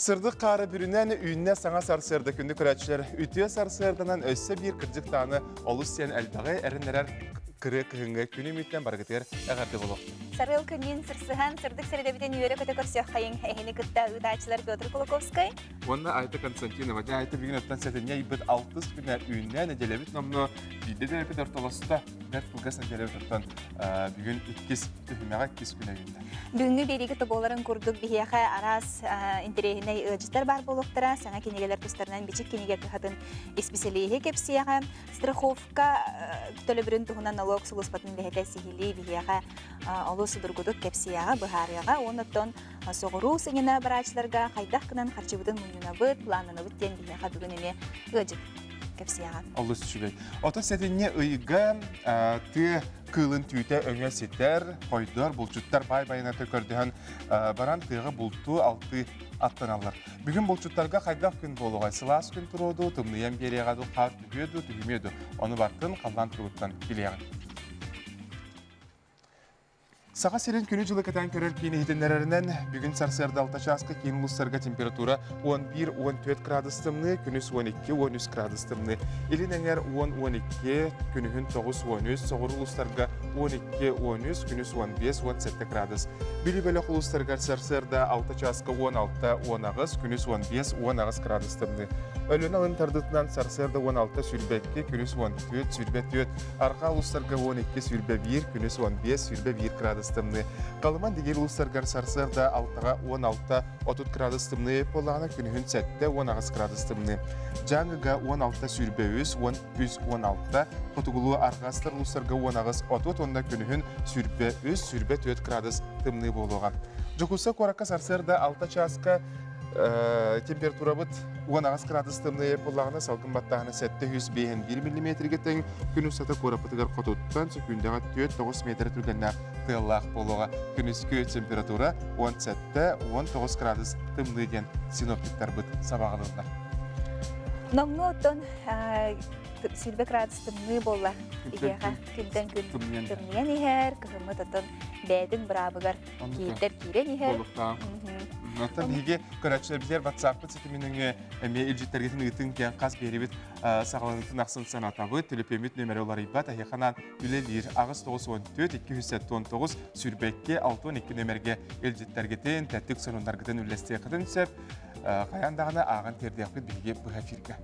Sırdık qarı bürünen üyünne sana sarsırdı kündü küratçılar. Ütüye sarsırdınan össe bir kırcık tağını oluşsayan elbağı erinlerer kırı kıhınga günü mütten bargıtır əğərdi bolu. Sarıl künün sırsıhan sırdık sırıdabiten üyere kategorisiyak kayın ehini kıtta ıdaçılar Pyotr Kolokovskay. Onda Ayta Konstantinova, Ayta bir gün ötten setine ibit 6 günler üyünne necelebit nomnu bildi de repet ortalasıda dert bulgasına necelebit ötten bugün ikis tühümeğe ikis güne günde. Düğünü beriki togoların kurduk bihiyaqa aras interehine ıcıtlar bar boluqtara, sana kinigeler kustarından biçik kinige kıhatın ispeseliği kepsiyaqa, страховка tölöbürün tuhunan налог сулуспатын лехете сихили биhiyaqa olu sudurguduk kepsiyaqa bıhariyaqa, onatton soğuru sengine barachlarga qaydak kınan harcıbıdın munyunabıt, planlanabıt den bihiyaqa bugün eme ıcıt kepsiyaqa. Allah sübey. Ota setine ıyga tı kılın tüyte öňe seter, koydar, bulçutlar bay-bayına tökördüğün baran tığı bultu altı attanallar. Bugün bulçutlarga qaydak gün boluğay, sılas gün turudu, tımlıyan beriyağadu, qar tühüyordu, tühümüyordu. Onu baktın, qallan turguttan biliyağın. Sağa serin günü жылы katan körür kini hidinlerinden bugün sarsarda altaşaskı kini uluslarga temperatura 11-14 gradustımlı, günüs 12-13 gradustımlı. İlin eğer 10-12, günühün 9-13, soğur uluslarga 12-13, günüs 15-17 gradus. Bili böyle uluslarga sarsarda altaşaskı 16-10, günüs 15-10 gradustımlı. Ölün alın tardıtından sarsarda 16 sürbekke, günüs 14 sürbet. Arka uluslarga 12 sürbe 1, günüs 15 sürbe 1 gradus. Kalıman digeri uluslargar sarsarda 6'a 16 30 gradus tımlı polağına günühün 7'de 10 gradus tımlı. Canıga 16 sürbeüz 16 Kotugulu argaslar uluslarga 10 30 onda günühün sürbeüz sürbe 4 gradus tımlı boluğa. Jokusa koraka sarsarda 6 çaska temperatura bit 10 gradus tımlı polağına salgın battağına 701 mm teң günü sata korapıtıgar kotuttan sekündəğə 4-9 metr türgənlər tığlaq boluğa. Günüskü temperatura 17-19 gradus tımlı den sinoptikler bit sabağılırlar. Nomnu otton sürbe gradus tımlı bolla. İgeğe günden gün tımlıyan iher, kıhımı tutun bədin brabıgar kiren iher. Nottan hige köräçler bizler WhatsApp siteminin me iljetlergetin ıtın ken qas beribit sağlanıtın aqsın sanatağı telepemit nömerolary ibat ayxanan ülelir ağız 914 279 sürbekke 612 nömerge iljetlergetin tätik sonunlargıdan ülleste qıdın sep qayandağına ağın terdiaqı bilgi bu hafirga.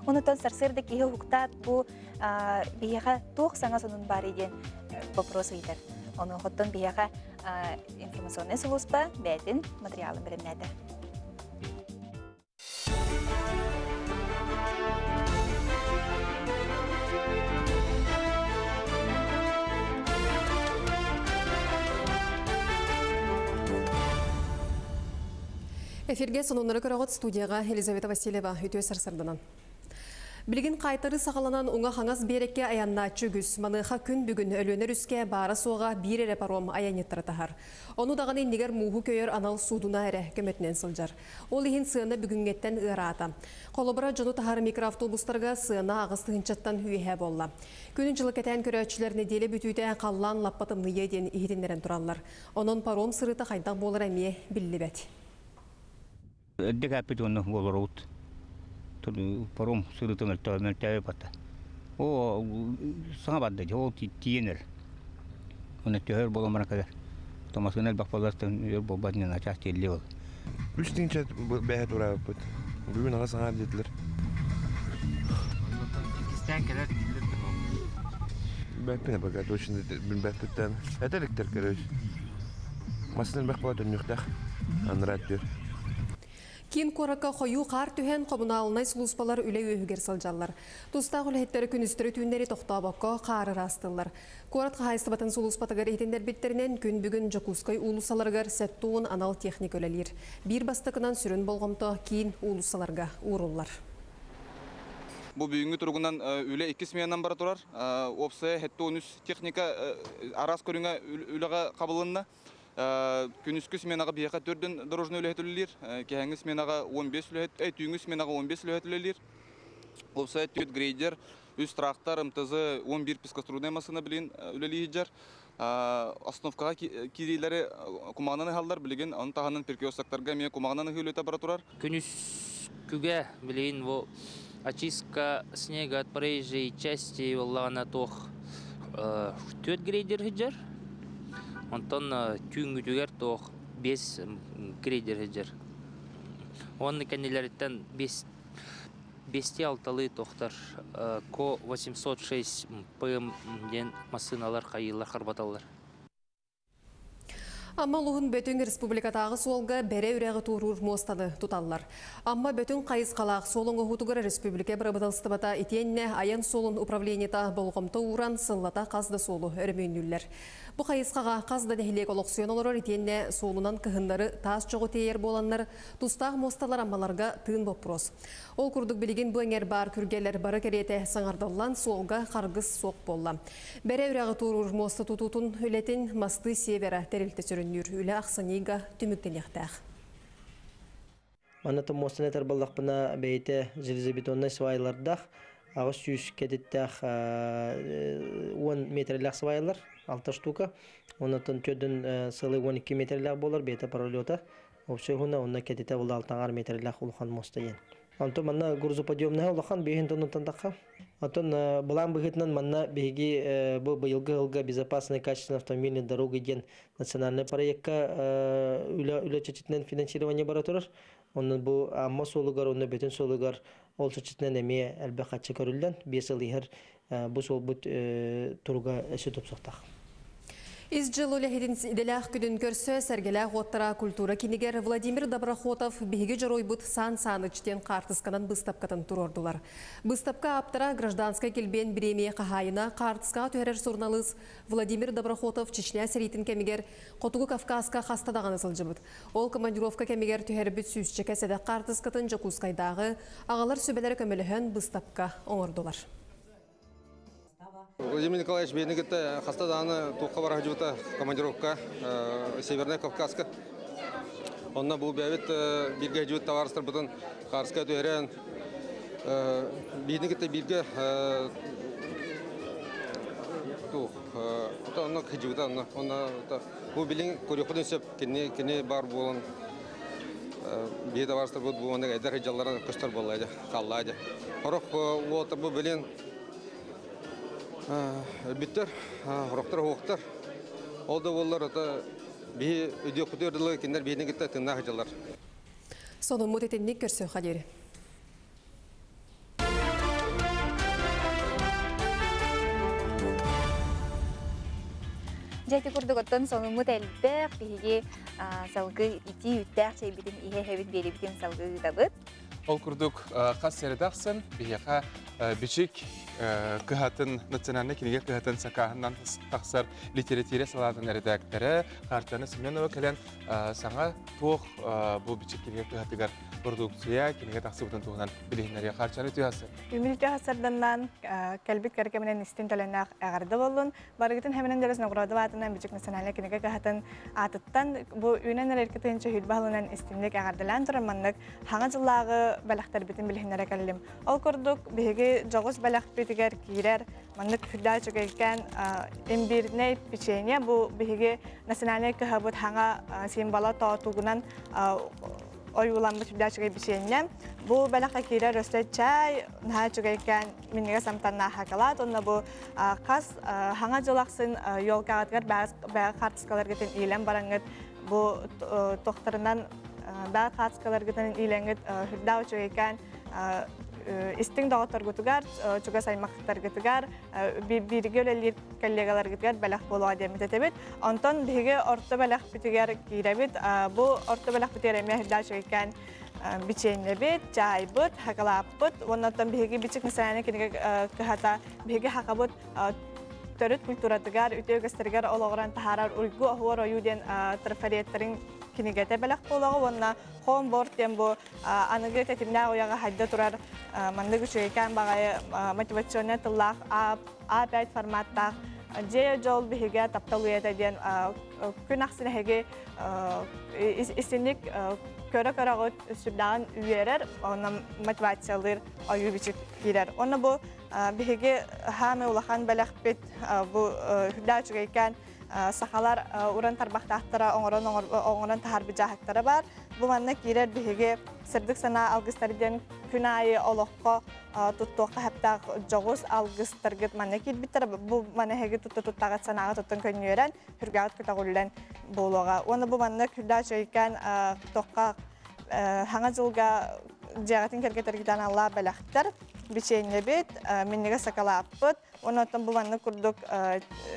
Onutun sarsırda ki huktat bu biyaqa toq sana sonun bari den вопрос eder. Onu hotton biyaqa informasyonu soluspa bədin materialın birimlədə. Эфирге сонунлары көрөгөт студияға Елизавета Васильева үтө сарсардынан. Билгин қайтары сағаланан уңа хаңас берекке аянна чүгіс, маныға күн бүгін өлөнер үске бара соға бір әрі паром аяниттары тахар. Оны дағаны негер муғу көйер анал судуна әрі көмөтінен сылжар. Ол ехін сыны бүгінгеттен ырата. Қолыбыра жону тахар микроавтобустарға сыны ағысты хынчаттан үйе болла. Күнін жылы кәтән көрәтшілер неделі бүтүйді қаллан лаппатымны еден ехиденлерін тұралар. Onun паром сырыты қайдақ болыр әме білі бәт. Паром сырыты мөлтәуі бата. О, саңа бадды, ол тиенер. Оны төхер боламана кәдер. Томасынел бақпаластың үйер болбадынан ачақ телі ол. Үстің чәт бәйет ұрайып бұд. Бүгін аға саңа деділер. Кестен кәдер деділер тұр. Бәкпіне бәкәт, өшінде бүн бәкпіттен. Әтеліктер кәрөз. Масынел бәқпала түрнүқтәқ. Анырат дер. Кин қорақа қойу қар түхен қомуналынай сұлуспалар үлі өйгер сылжалар. Тұстағы үлеттері күністірі түйіндері тоқтабаққа қары растылар. Қорат қағайсы батын сұлуспатығар етендер беттерінен күн бүгін Жокускай улусаларғар сәттуын анал техник өлелер. Bir бастықынан сүрін болғымты кейін улусаларға урулар. Бұл бүгінгі тұрғынан үлі 2 сменан бара тұрар. Опсы хетті 13 техника арас көріңе үліға қабылынна. Күнүскү сменаға бияқа 4 дорожный үләтілілер, кәңгі сменаға 15 үләтілілер, түйінгі сменаға 15 үләтілілер. Олса түйет грейдер, үз трактор, МТЗ 11 пескаструдная масына білін үләлейдер. основкага кирилери кумагынан халдар билеген аны таханын перкиостактарга ме кумагынан хөлөтө бара турар. Күнүскүгө билеген во очистка снега от проезжей части воллана тох 4 грейдер хиджер. Онтон түнгүтүгер тох 5 грейдер хиджер. Онны кенелерден 5-6 тохтар Ко 806 ПМ ден машиналар кайылар карбаталар. Амма луғын бөтін республикатағы солға бәрі үрәғі турур мостаны тұталылар. Амма бөтін қайыз қалақ солың ұғытығыр республика бірабыдалыстыбата етенне аян солын управлениета болғымты уран сыллата қазды солы өрмейнілер. Бұ қайызқаға қазды дәхілек олықсион олар етенне солынан кығындары тас жоғы тейер боланлар тұстағы мосталар аммаларға тыын боппрос. Ол күрдік білеген бұңер бар күргелер бары кереті саңардалан солға қарғыз соқ болла. Бәрі үрәғі турур мосты тұтутын үлетін масты севері тәрілті сүріннер үлі ақсаниға түміктен яқтақ. Манаты мостын әтір балдақпына бәйті железобетонный свайлардақ ағыз сүйіс кәдеттақ 10 метрлік свайлар, 6 штука. Онатын төдің сылы 12 метрлік болар бәйті паралета. Опшығына онна кәдетті бұл 6 метрлік ұлған мосты ен. Антон манна грузоподъемная улахан бейін тонуттан таққа. Антон балан бігітнен манна бейгі бұл бұйылғы безопасный качественный автомобильный дорога ден национальный проектка үлі чечетінен финансирование бара тұрар. Onun bu amma solugar, onun bütün solugar ol çeşitlen emeğe elbette kaçı körülden. Bir yıl her bu sol bu turga eşit topsaqtaq. İzcil үләхедін иделәқ күдін көрсі сәргеләқ оттара культура кенегер Владимир Доброхотов бейгі жарой бұд сан-саны чтен қартысқанан бұстапқатын тұрордылар. Бұстапқа аптара гражданска келбен біреме қағайына қартысқаға түйерер сұрналыз Владимир Доброхотов Чечня сәретін кемегер Қотуғы Кавказқа қастадағаны сылжы бұд. Ол командировка кемегер түйер бүт сүйісче кәседі қартысқатын жақусқайдағы ағалар сөбелері көмеліхен бұстапқа оңырдылар. Владимир Николаевич бейнігітті қастадағаны туққа бара жүті командировка Северная Кавказка. Онна бұл бәвет бірге жүті таварыстыр бұтын қарысқа түйерен. Бейнігітті бірге онна жүті. Бұл білін көріқудың сөп кені бар болын. Бей таварыстыр бұд бұл ондық әдір жалларын күштір болайды, қаллайды. Қорық бұл білін Bitter, roktar hoqtar. Oldu bollar ata bir ödü kuturdular kinder birine gitti tınna hacılar. Sonun mutetenlik görsün haderi. Jati kurdugoton sonun mutelbek bihigi salgı iti yüttək şey bidin ihe hevin beri bidin salgı dabıt. Ol kurduk qas seredaqsın bihiqa biçik kıhatın naциональный кинеге кыһатын сакаһынан тахсар литература салатын редакторы Хартаны Семенова келен саңа тоқ бу бичик кинеге кыһатыгар продукция кинеге тахсыбытын тугунан билихнерге Хартаны түйасы. Үмүлтө хасарданнан калбит каркеменен истинталенак агарды болдун. Барыгытын хеменен дересин ограды батынан бичик национальный кинеге кыһатын атыттан бу үнен эркетенче хүлбалынан истинлек агардылан тураманнык хаңа жыллагы балактар битин билихнере келлим. Ол курдук биги жогус балак битигер кирер маннык хүлдаа чөгелген эмбирне печенье бу биги национальный кыһабыт хаңа символа тоотугунан oyulanmış bir pişenle. Bu balaka kira röstet çay, naha çögeyken minniga samtan naha kalat. Onda bu kas hanga jolaksın yol kağıtgar bağ kartıskalar geten ilan barangıt. Bu doktorundan bağ kartıskalar geten ilanıt hürdağ çögeyken isting dağıtlar götügar, çöge saymaklar götügar, bir gölelir kollegalar götügar balak bolu adamı tetebit. Ondan bihge orta balak bitigar girabit. Bu orta balak bitiremeye hürdağ çögeyken biçenle bit, çay bit, hakalap bit. Ondan bihge biçik mesela ki kıhata bihge hakabut törüt külturatıgar, ütüye gösterigar olağıran taharar uygu ahvar oyuden tarifiyetlerin kinigete balak bolu. Ondan home board tempo anıgı tetimler oyağa hadde turar mandığı çögeyken bağay motivasyonel tılak A5 formatta J-Jol bihge taptalıya tediyen gün aksine hege istenik köre ağıt sürdağın üyeler ona motivasyalar ayu biçik girer. Ona bu bihge hame ulağan balak bit bu hüdda çögeyken сақалар уран тарбақтақтара оңыран тахар бижахаттары бар. Бұл манна кирер биһиге сырдык сана алгыстарден күн айы олоққа туттуққа хаптақ жоғыз алгыстаргыт манна кирбиттер. Бұл манна хеге туттағат санаға туттun көннерен хүргағыт күтағылен болуға. Оны бұл манна күлда жойкен тоққа хаңа жылға жағатын кергетергіден алла бәләқтір. Бичейне бит, меннеге сакала аппыт. Оны оттан бұл манны күрдік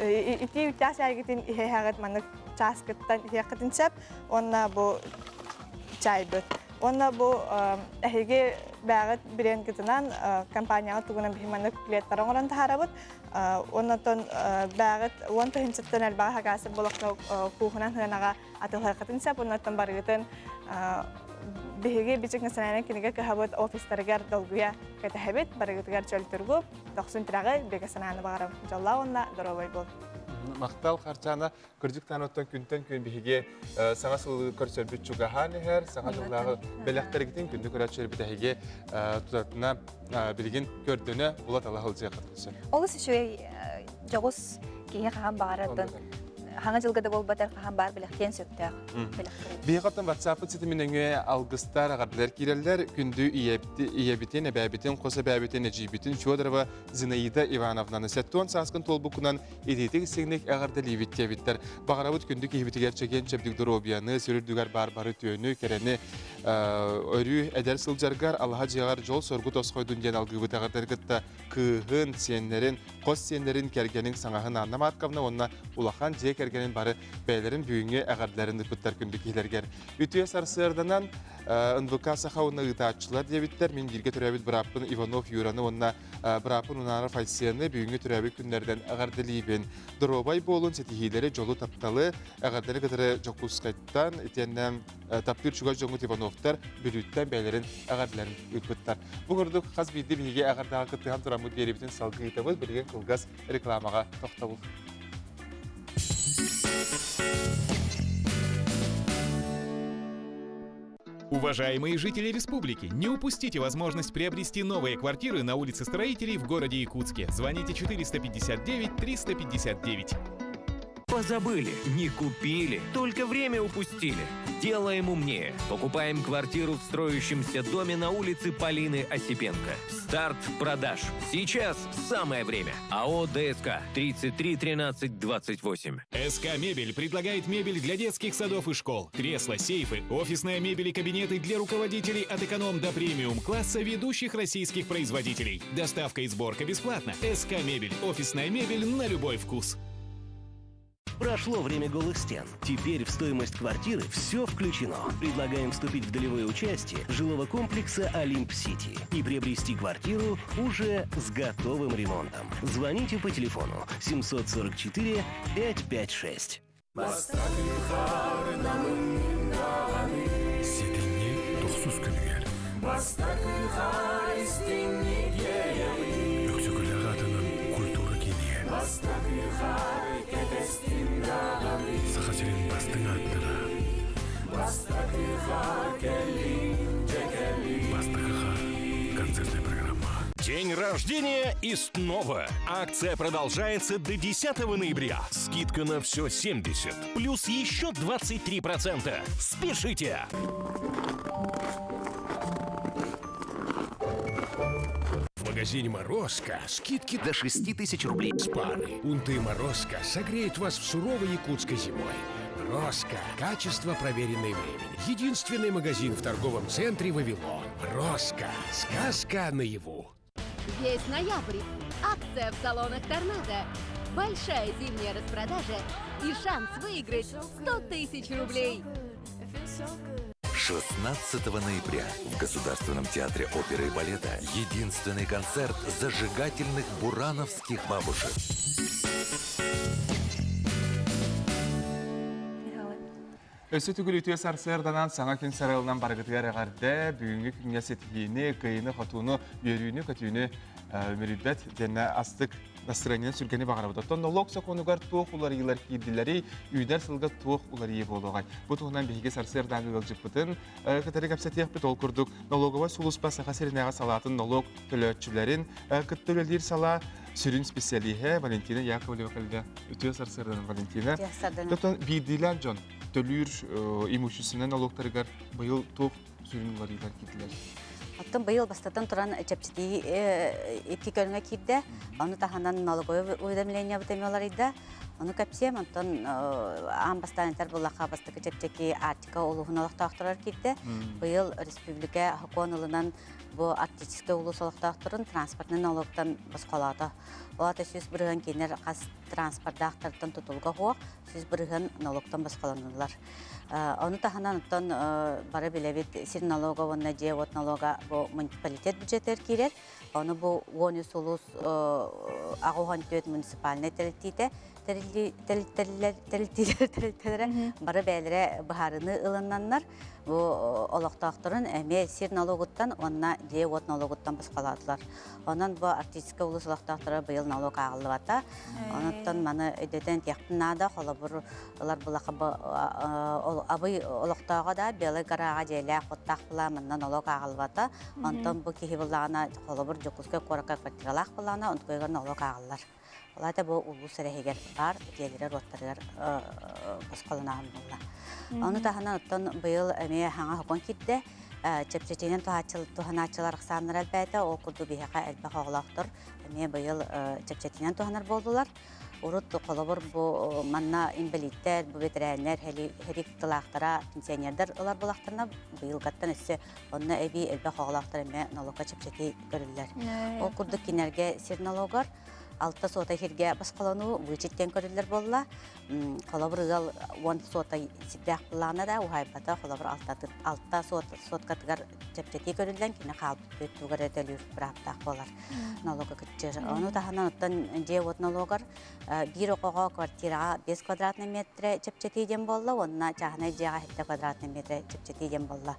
ити үттәс әйгетін ихе-хәғыт манны часкыттан ихе-қытын сәп, оны бұл чай бүт. Оны бұл әйге бәғыт бірен кітінен компанияға тұғынан бір манны күлеттар оңыран тахара бұд. Оны оттан бәғыт он тұхыншыттан әлбаға хағасы болықта куғынан хынаға атылға қытын сәп, оны оттан барғытын биһиги бичек национальный кинеге кахабыт офистарыгар долгуя катахабит барыгытыгар чөлтүргүп токсун тирагы беге сананы багарам жалла онна доробой бол. Мактал харчана кырдык таноттон күнтен күн биһиге саңа сылы көрсөбүт чугахан хер саңа жыллагы белектергитин күндү көрөчөр битеге тутатына билген көрдөнө булат алахыл жакытысы. Олус шөй жогус кие хаан багаратын. Хаңа жылгада бол батар хаан бар билектен сөктөк. Бейгаттан WhatsApp сетиминеңе алгыстар агарлар киреллер күндү иебитен эбәбитен коса бәбитен эҗибитен Федорова Зинаида Ивановнаны сеттон саскын толбукунан идетик сигнек агарды ливиттә биттер. Багарабыт күндү кибитигер чеген чебдик дробияны сүрүрдүгәр бар-бары төнү керене өрү эдер сылжаргар Аллаһа җыгар жол соргу тосхойдун ден алгыбыт агардыргытта кыгын сеннерин кос сеннерин кергенин саңаһын аннаматкавна онна улахан же кергенин бары бәйләрен бүгүнгө агардыларын биттер күндү килергер. Үтүе сарсырданан НВК сахауна ытаачылар дебиттер мен бирге төрөбүт Брапын Иванов Юраны онна Брапын унара файсияны бүгүнгө төрөбүт күндөрдөн агардылыбен дробай болун сетихилери жолу тапталы агардары кытыры жокускайттан этеннен таптыр чуга жоңут Ивановтар бүрүттен бәйләрен агардыларын үтбүттер. Бу көрдүк хас бидди биге агардага кытыган турамыт берибитин салгы итебиз билген кылгас рекламага токтолуп. Уважаемые жители республики, не упустите возможность приобрести новые квартиры на улице Строителей в городе Якутске. Звоните 459-359. Позабыли, не купили, только время упустили. Делаем умнее. Покупаем квартиру в строящемся доме на улице Полины Осипенко. Старт продаж. Сейчас самое время. АО ДСК 33 13 28. СК Мебель предлагает мебель для детских садов и школ. Кресла, сейфы, офисная мебель и кабинеты для руководителей от эконом до премиум класса ведущих российских производителей. Доставка и сборка бесплатно. СК Мебель. Офисная мебель на любой вкус. Прошло время голых стен. Теперь в стоимость квартиры все включено. Предлагаем вступить в долевое участие жилого комплекса Олимп-Сити и приобрести квартиру уже с готовым ремонтом. Звоните по телефону 744 556. Сахасилин бастың аттыра. Бастакыха. Концертная программа. День рождения и снова. Акция продолжается до 10 ноября. Скидка на все 70, плюс еще 23%. Спешите! В магазине «Морозко» скидки до 6000 рублей. С пары. Унты «Морозко» согреют вас в суровой якутской зимой. «Морозко» – качество, проверенное временем. Единственный магазин в торговом центре «Вавилон». «Морозко» – сказка наяву. Весь ноябрь. Акция в салонах «Торнадо». Большая зимняя распродажа и шанс выиграть 100 000 рублей. 16 ноября в Государственном театре оперы и балета единственный концерт зажигательных бурановских бабушек. Өсі түгіл үтіе сарсырданан саңа күн сарылынан барғытығар ағарды бүгінгі күнге сетхейіні, қиыны, қатуыны, үйерүйіні, көтүйіні өмірібдет дені астық настроениен сүргені бағарабыды. Оттан налог сақонуғар туық улар елар кейділері, үйдер сылға туық улар ие болуғай. Бұл тұғынан бейге сарсырдан ғылжып бұтын, кітері кәпсәтеқ біт ол күрдік. Налоговай сұлыспа сақа серінеға салатын налог төлөтчілерін, күттілелер сала Сүрін специалиhe Валентина Яковлева калда. Үтө сарсырдан Валентина. Тоттон бидилен жон төлүр имущественный налогтарыгар быйыл тоқ сүрін ларилар китилер. Оттон быйыл бастатан туран чепчити эки көрүнгө кирде. Аны таханан налоговое уведомление бутемелар иде. Onu kapsam, ondan ambastanetler bullaqa bastıkı çepçeki artika uluğunalıqtaqtırar kirdi. Bu yıl Respublika Hakonulu'ndan bu artistika ulusalıqtaqtırın transportun налогтан басқалады. Олата сөз бірген кенер қас transportдақтырдан тұтылға хоқ, сөз бірген налогтан басқаланылар. Оны таханан оттан бары білебет сир налога, онна же от налога bu муниципалитет бюджеттер керер. Оны bu 13 улус ағуған төт муниципаліне тәрілтейді. Тәрілтелері бары бәлірі бұхарыны ылыннанлар. Бұл олықтақтырын әме сир налогыттан, онна де от налогыттан басқаладылар. Онан бұл артистика ұлыс олықтақтыры бұйыл налог ағылы бата. Онаттан маны өдеден тияқтынада, қолы бұрлар бұлақы абый олықтаға да белі ғараға желі қоттақ бұла мұнна налог ағылы бата. Онтан бұл кейі бұлағына қолы бұр жүкізге қораққа квартиралақ бұлағына, онтқойғыр налог ағылылар. Олайда бұл ұлыс әрегер бар, келері роттарығар басқалынағын бұлла. Оны таханан оттан бұйыл әме хаңа хокон кетті. Чепчетенен туханачылар қсаныр әлбәді, ол күрді бейхақа әлбәқ оғылақтыр. Әме бұйыл чепчетенен туханар болдылар. Урут қолыбыр бұл манна инвалидтер, бұл ветеринер, херик тылақтыра, пенсионердер олар бұлақтырына бұйыл қаттан өсі онына әбей әлбәқ оғылақтыр әме налогқа чепчеті көрілілер. Ол күрді кенерге сир налогар. Алта сота херге басқалану вычеттен көрілер болла. Қолабыр ғал 10 сота сипряқ бұлағына да ұғайбата қолабыр алта соткатығар чепчеті көрілден кені қалып өттуғар өтелер бір аптақ болар налога күттер. Оны таханан ұттан же от налогар бір оқуға квартираға 5 квадратный метр чепчетейден болла, онына жағына жеға 7 квадратный метр чепчетейден болла.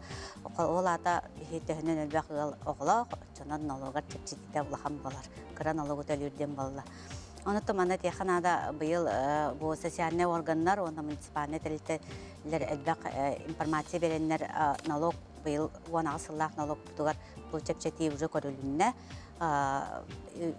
Ол ата бейттігінен әлбәқ ғал оғыла, жонан налогар чепчетейде ұлақан болар. Қыра налог өтелерден болла. Онытты мана тияханада бұйыл бұл социальный органдар, оны муниципальный тәрілтелер әлбәқ информация беренлер налог бұйыл 10 асыллақ налог бұтығар бұл чепчеті уже көрілінне,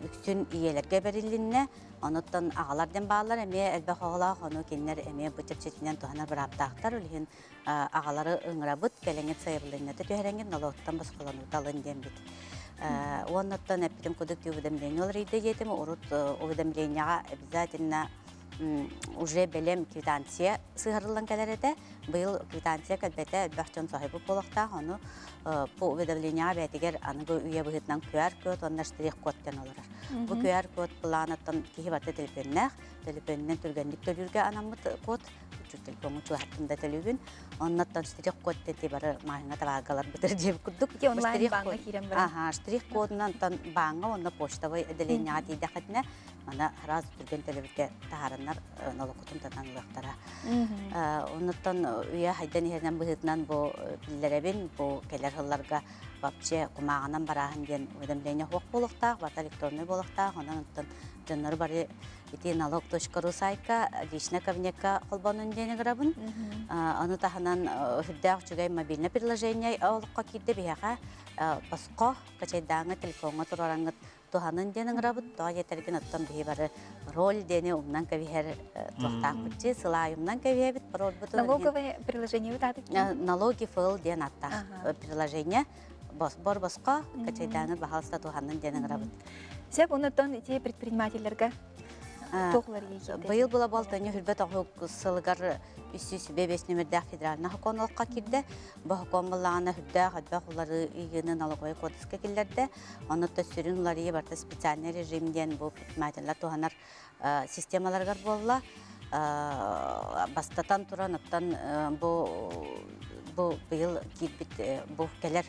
үксін иелерге берілінне, оныттан ағаларден бағалар, әме әлбәқ оғылақ, оны кенлер әме бұл чепчетінен туғанар бір аптақтар, өлген ағалары ұңырабыт, кәлеңет сайыбылыннаты түйеренген налогтан басқалану талын ден бет. Оннаттан әппетім көдікті уведомление олар еді етім, ұрыт уведомленияға обязательно уже білем квитанция сығырылын кәлер еді. Бұл квитанция кәлбәті әлбәқтен сахибы болықта, оны бұл уведомленияға бәтігер анығы үйе бұғытнан QR код, онна штрих кодтен оларар. Бұл QR код бұланаттан кейі барды телефоннен түргендік төлірге анамыд код, телефону чуғаттында төлігін. Оннаттан штрих кодтен бары мағыңа табағалар бұтыр жеп күрдік. Онлайн баңға керем бары? Штрих кодынан баңға, онна почтавай әділенияға дейді қатына, мана раз түрген төлігіге тағарынар налықытын танылықтара. Оннаттан үйе хайдан ерінен бұғытынан бұл білдеребін, бұл келер ғылларға вообще құмағынан барағын ден өдемлейіне хоқ болықтақ, бата электронный болықтақ, онан жоннары бары ити налог.ру сайка, личный кабинетка қолбанын дені ғырабын. Оны таханан хүддәқ жүгей мобильный приложение олыққа кейді бейаға басқа качайдаңы телефонға тұрараңыз туханын дені ғырабын. Туа етерген оттан бей бары роль дені умнан кәбихер тұқтақ бүтчі, сылай умнан кәбихер біт парол бұты. Налоговое приложение өтады? Налоги файл ден аттақ приложение. Бор басқа качайдаңы бағалыста туханын дені ғырабын. Сәп онытан ете предпринимательлерге тоғылар егейді? Бұйыл бұла болтаны хүрбет оғық сылығар 305 нөмірдәқ федералына хокон олыққа кирді. Бұл хокон бұлағына хүрдәқ әдбәқ олары егінің налоговой кодысқа келерді. Онытта сүрін олары ебарты специальный режимден бұл предпринимательлер туғанар системаларғар болла. Бастатан тұран оттан бұл бұйыл кейбіт бұл келер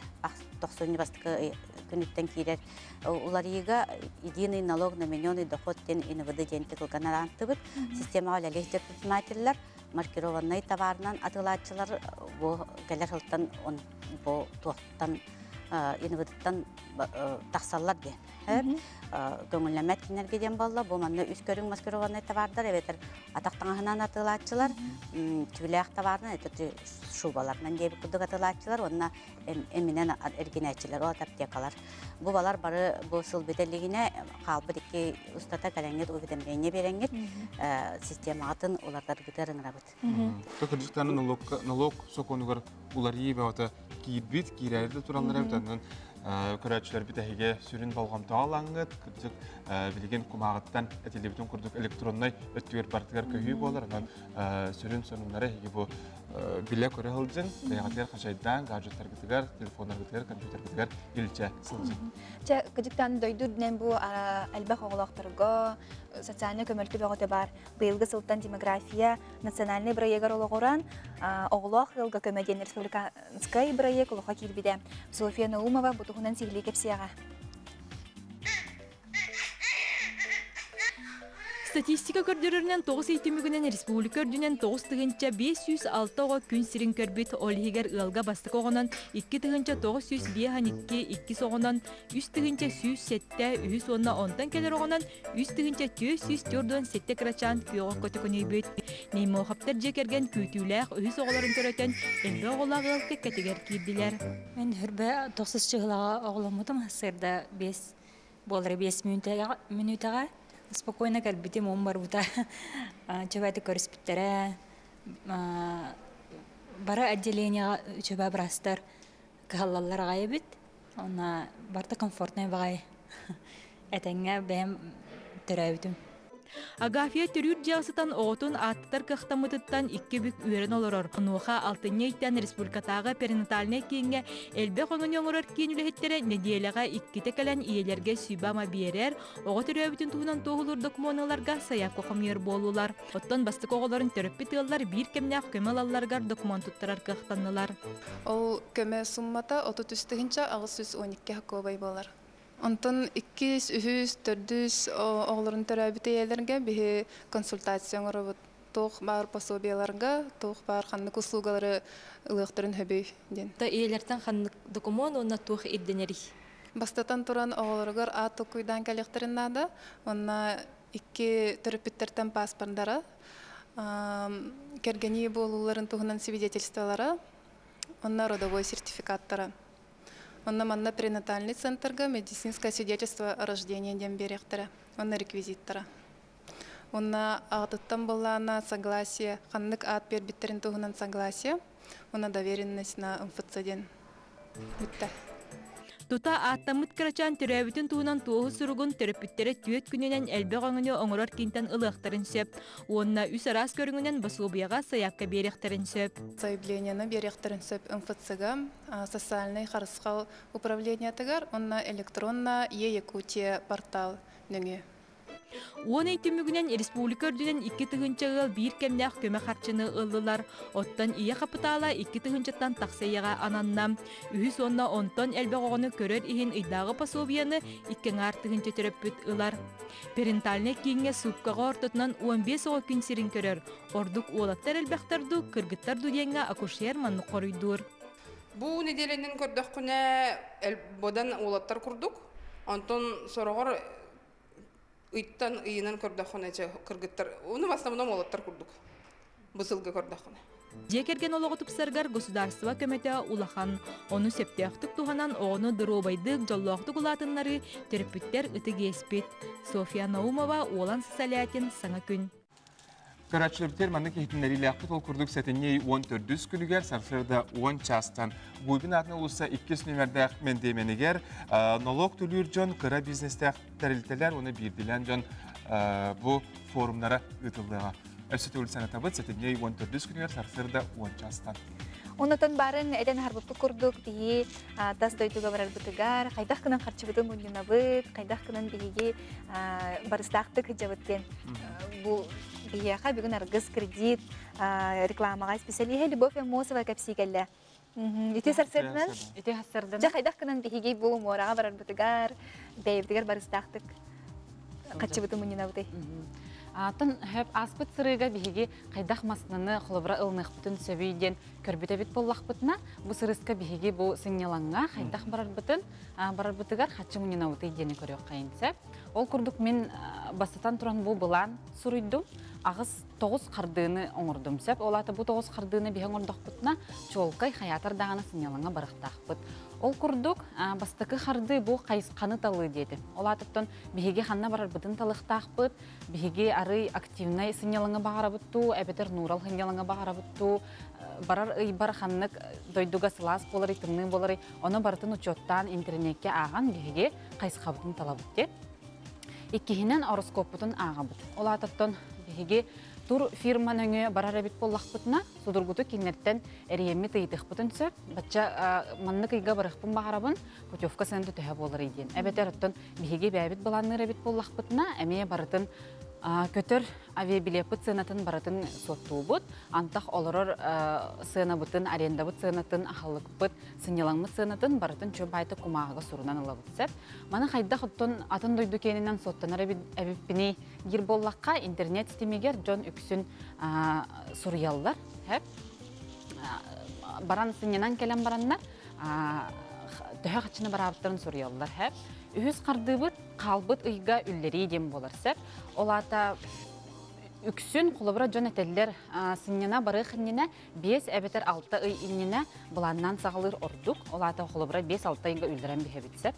90 бастықы күніттен кейлер. Олар еға единый налог на миньонный доход тен НВД ден текілген арантыбыт. Система олі лехтер предпринимательлер маркированный товарынан атылатчылар бұл келер ғылттан бұл туақтан НВД-тан тақсаллар де. Көңілләмәт кинерге ден болла, бұл манны үз көрің маскүріғаны табардар, әветір атақтаңағынан атылатчылар, түләқ табардан, әтөті шубалар, мән дейбі күрдік атылатчылар, онына әмінен әргенәтчілер, ол аптекалар. Бұл балар бары бұл сыл бетелігіне қалбы деке ұстата кәләңгет, уведомление берәңгет, системағатын олардар күтерін рабыт. Токырдықтаны налог соқонығыр улар ей бәуата кейбіт, кейрәйді туралар әбітанын көрәтшілер бітәхеге сүрін балғамта алаңғыт, күрдік білген құмағыттан әтелебітін күрдік электроннай өттігер партығар көйі болар, сүрін соныңлары еге бұл біле көрі ғылдың, бәйғатығар қашайдан, гаджеттар күтігер, телефондар күтігер, компьютер күтігер елче сылжын. Күдіктен дөйді дүнен бұл әлбәқ оғылақтырға, социальный көмөлкі бәғыты бар. Бұйылғы сылттан демография, национальный проегар олығыран, оғылақ ғылға көмәден республиканскай проег олыға келбеде. София Наумова бұтығынан сигілі кепсияға. Статистика көрдөрөрүнөн 9 эйтимигинен республика өрдүнен 9 тыгынча 506 ого күн сирин көрбүт олигер ылга бастык огонон 2 тыгынча 902 2 согонон 3 тыгынча 107 3 онна 10тан келер огонон 3 тыгынча 404 7 крачан күйөгө көтөкөнөйбүт. Неймо хаптар жекерген күтүүләк 3 оголорун көрөтөн элбе оголагыл кекетигер кийдилер. Мен хүрбе 9 чыгылага оголомутум сырда 5 болары 5 минутага спокойно калбитим он барбута чөбәте көрүспүттөрө бара отделение чөбә брастар каллалар гайбит она барта комфортный багай этеңе бем төрөбүтүм. Агафия төрүр жаасытан оотун аттар кахтамытыттан 2 бүк үйрен олорор. Онуха алтыннейттен республикатағы перинатальный кейінге элбе қоңын оңырыр кейін үліхеттере недиелеға 2 текелен иелерге сүйбама берер, оғы төрөбүтін туғынан тоғылыр документаларға саяқ қоқымер болулар. Оттан бастық оғыларын төрөппі тығылар бір кемнақ көмелаларғар документтарар кахтанылар. Ол көме суммата 33-тігінші ағыз 12 хаққобай болар. Онтон 200-400 оғыларын төрәбіті елерге бігі консультацион ұрыбыт. Тоқ бар пособияларға, тоқ бар қанық услугалары ұлықтырын хөбей ден. Иелерден қанық документ, онна тоқ едденері? Бастатан тұран оғыларығар аты көйдан кәліқтірін нады, онна 2 төріпіттерден паспордары, кергені болуларын тұғынан свидетельстволары, онна родовой сертификаттары. Онна манна пренатальный центрга медицинское свидетельство о рождении дем беректері, онна реквизиттары. Онна ағытыттан болана согласие, қаннық ат бербиттерін тұғынан согласие, онна доверенность на МФЦ-ден. Бүтті. Тута аттамыт карачан төрөбүтүн туунан туоху суругун төрөпүттере түйөт күнүнен элбе оңуну оңорор кинтен ылыктарын сөп. Онна үс арас көрүнгүнен басуубияга саякка беректерин сөп. Заявленияны беректерин сөп МФЦ-га, социальный харысқал управление тыгар, онна электронна Е-Якутия портал нөңе. Он эйтимигинен республика өрдүнен 2 тыгынчагыл бир кемнах көмө харчыны ыллылар. Оттан ие капитала 2 тыгынчаттан таксаяга ананна. Үһүс онна онтон элбе огону көрөр ихин ыйдагы пособияны 2 тыгынча төрөппүт ылар. Перинатальный кийинге супкага ортотунан 15 ого күн сирин көрөр. Ордук уолаттар элбехтарду, кыргыттар дуденге акушер манны корuydur. Бу неделенин көрдөк күнө бодан уолаттар курдук. Онтон сорогор Ыйттан ыйынан көрдөхөне же кыргыттар. Уну основном олаттар курдук. Бысылга көрдөхөне. Жекерген ологотуп саргар государство көмөтө улахан. Ону септяктык туханан ону дыробайдык жоллоктук улатыннары терпүттер ытыгеспит. София Наумова Олан Сысалятин саңа күн. Көрәтшіліптер манны кейтінлері ләққыт ол күрдік сәтіней 14 күнігер, сарсырда 10 частан. Бұйбін атына ұлыса 2 нөмерді мендейменігер, налог түлір жон, қыра бизнесті тәрілтелер, оны бірділен жон бұл форумлары ұтылдыға. Өсіті ұлы сәні табыт сәтіней 14 күнігер, сарсырда 10 частан. Онотон барын эден харбыпты курдук бии тас дойтуга барар бытыгар, кайдах кынан харчыбытын гүндүнабыт, кайдах кынан биги барыстактык жабыттен. Бу бияха бүгүн аргыз кредит рекламага специалиhe Любовь Амосова капсигелле. Ите сарсырдынан? Ите хасырдынан. Жа кайдах кынан биги бу морага барар бытыгар, бейбдигер барыстактык качыбытын гүндүнабыты. Атын хөп аспыт сырыга биһиги кайдах маснаны холобра ылнық бүтін сөбейден көрбіті бит боллақ бұтына, бұ сырыска биһиги бұ сыңнялаңға кайдах барар бұтыгар хатчы мұнина бұты идені көрек қайынсеп. Ол күрдік мен бастатан тұран бұ бұлан сұрыйдым, ағыз 9 қардыны оңырдым сәп. Олаты бұ 9 қардыны биһен ордақ бұтына чолкай хаятар дағаны сыңнялаңға барықтақ бұт. Ол күрдік бастықы қарды бұ қайысқаны талы деді. Олатыптан биһиги ханна барар бұтын талықтақ бұт, биһиги ары активнай сыңнялаңға бағара бұтту, әбетер нурал сыңнялаңға бағара бұтту, барар бар ханнык дойдуга сылас болары, тымны болары, оны бартын учеттан интернетке аған биһиги қайысқа бұтын тала бұтте. Иккихинен ороскоп бұтын аға бұт. Олатыптан биһиги тур фирман өңі барар әбет боллақ бұтына, судыргуты кенерттен әриемі тыйдық бұтын сөп, бача манны кыйга барықпын бағарабын, путевка сәнді төһә болар еден. Әбетер ұттын биһиги бәбет боланыр әбет боллақ бұтына, әмее барытын көтір авиабилепы ценатын баратын сотту бұт, антақ олырыр сына бұтын, аренда бұт ценатын, ахалық бұт, сынелаңмы ценатын баратын чөбайты кумағыға сұрынан ұла бұт сәп. Маны қайдақ ұттын атын дойду кенінен соттанар әбіппіне гир боллаққа интернет стимегер жон үксін сұрыялар. Баран сыненан келен бараннар, төһә қачыны барабыттарын сұрыялар. Үхіз қардыбыт, қалбыт ұйға үллері дем болар сәп. Олата үксін құлыбыра жон әтелер сыннена бары қыннена 5 әбетер 6 ұй иннена бұланнан сағылыр ордық. Олата құлыбыра 5-6 ұйға үлдерен бігебет сәп.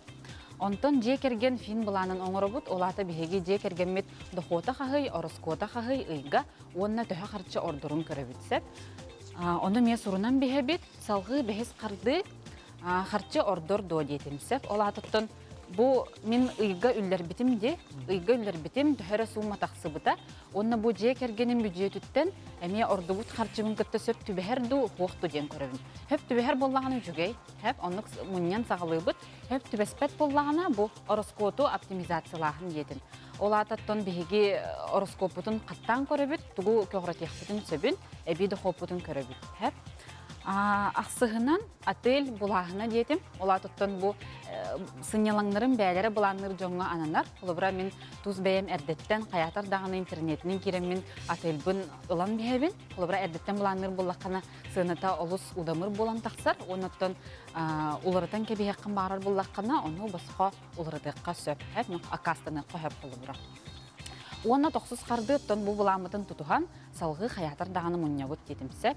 Онтон же керген фин бұланын оңыры бұт, олата бігеге же кергенмет дұқота қағый, орыскота қағый ұйға, онына төһә қарчы ордырын көребет сәп. Оны ме сұрынан бігебет, салғы бігіз қарды қарчы ордыр до детім сәп. Олатыттын Бу мен ыйга үллер битим де, ыйга үллер битим төһәрә сума тақсы бұта. Онна бу же кергенен бюджеттен әме ордыбут харчымын кытты сөп түбәһәр ду хоқты ден көрәбин. Хөп түбәһәр боллаганы жүгәй, хөп оннык муньян сағылыбыт, хөп түбәспәт боллагана бу ороскопу оптимизациялаһын дедин. Олататтан биһиги ороскопутун каттан көрәбит, тугу көгратехтын сөбүн, әбиде хопутун көрәбит. Хөп Ақсығынан отель бұлағына дедім. Олатыттан бұл сынялаңнырым бәлері бұланныр жоңға ананар. Олыбыра мен туз бәйім әрдеттен қаятар дағына интернетінің керем мен отель бұн ұлан бәйбін. Олыбыра әрдеттен бұланныр бұлаққана сыныта олыс удамыр болан тақсар. Онаттан ұлырытан кәбе яқын бағарар бұлаққана, оны басқа ұлырытыққа сөп. Акастаны қойып олыбыра. Оны тоқсыз қарды ұттан бұл бұламытын тұтуған салғы қаятар дағына мұнявыт дедімсеп.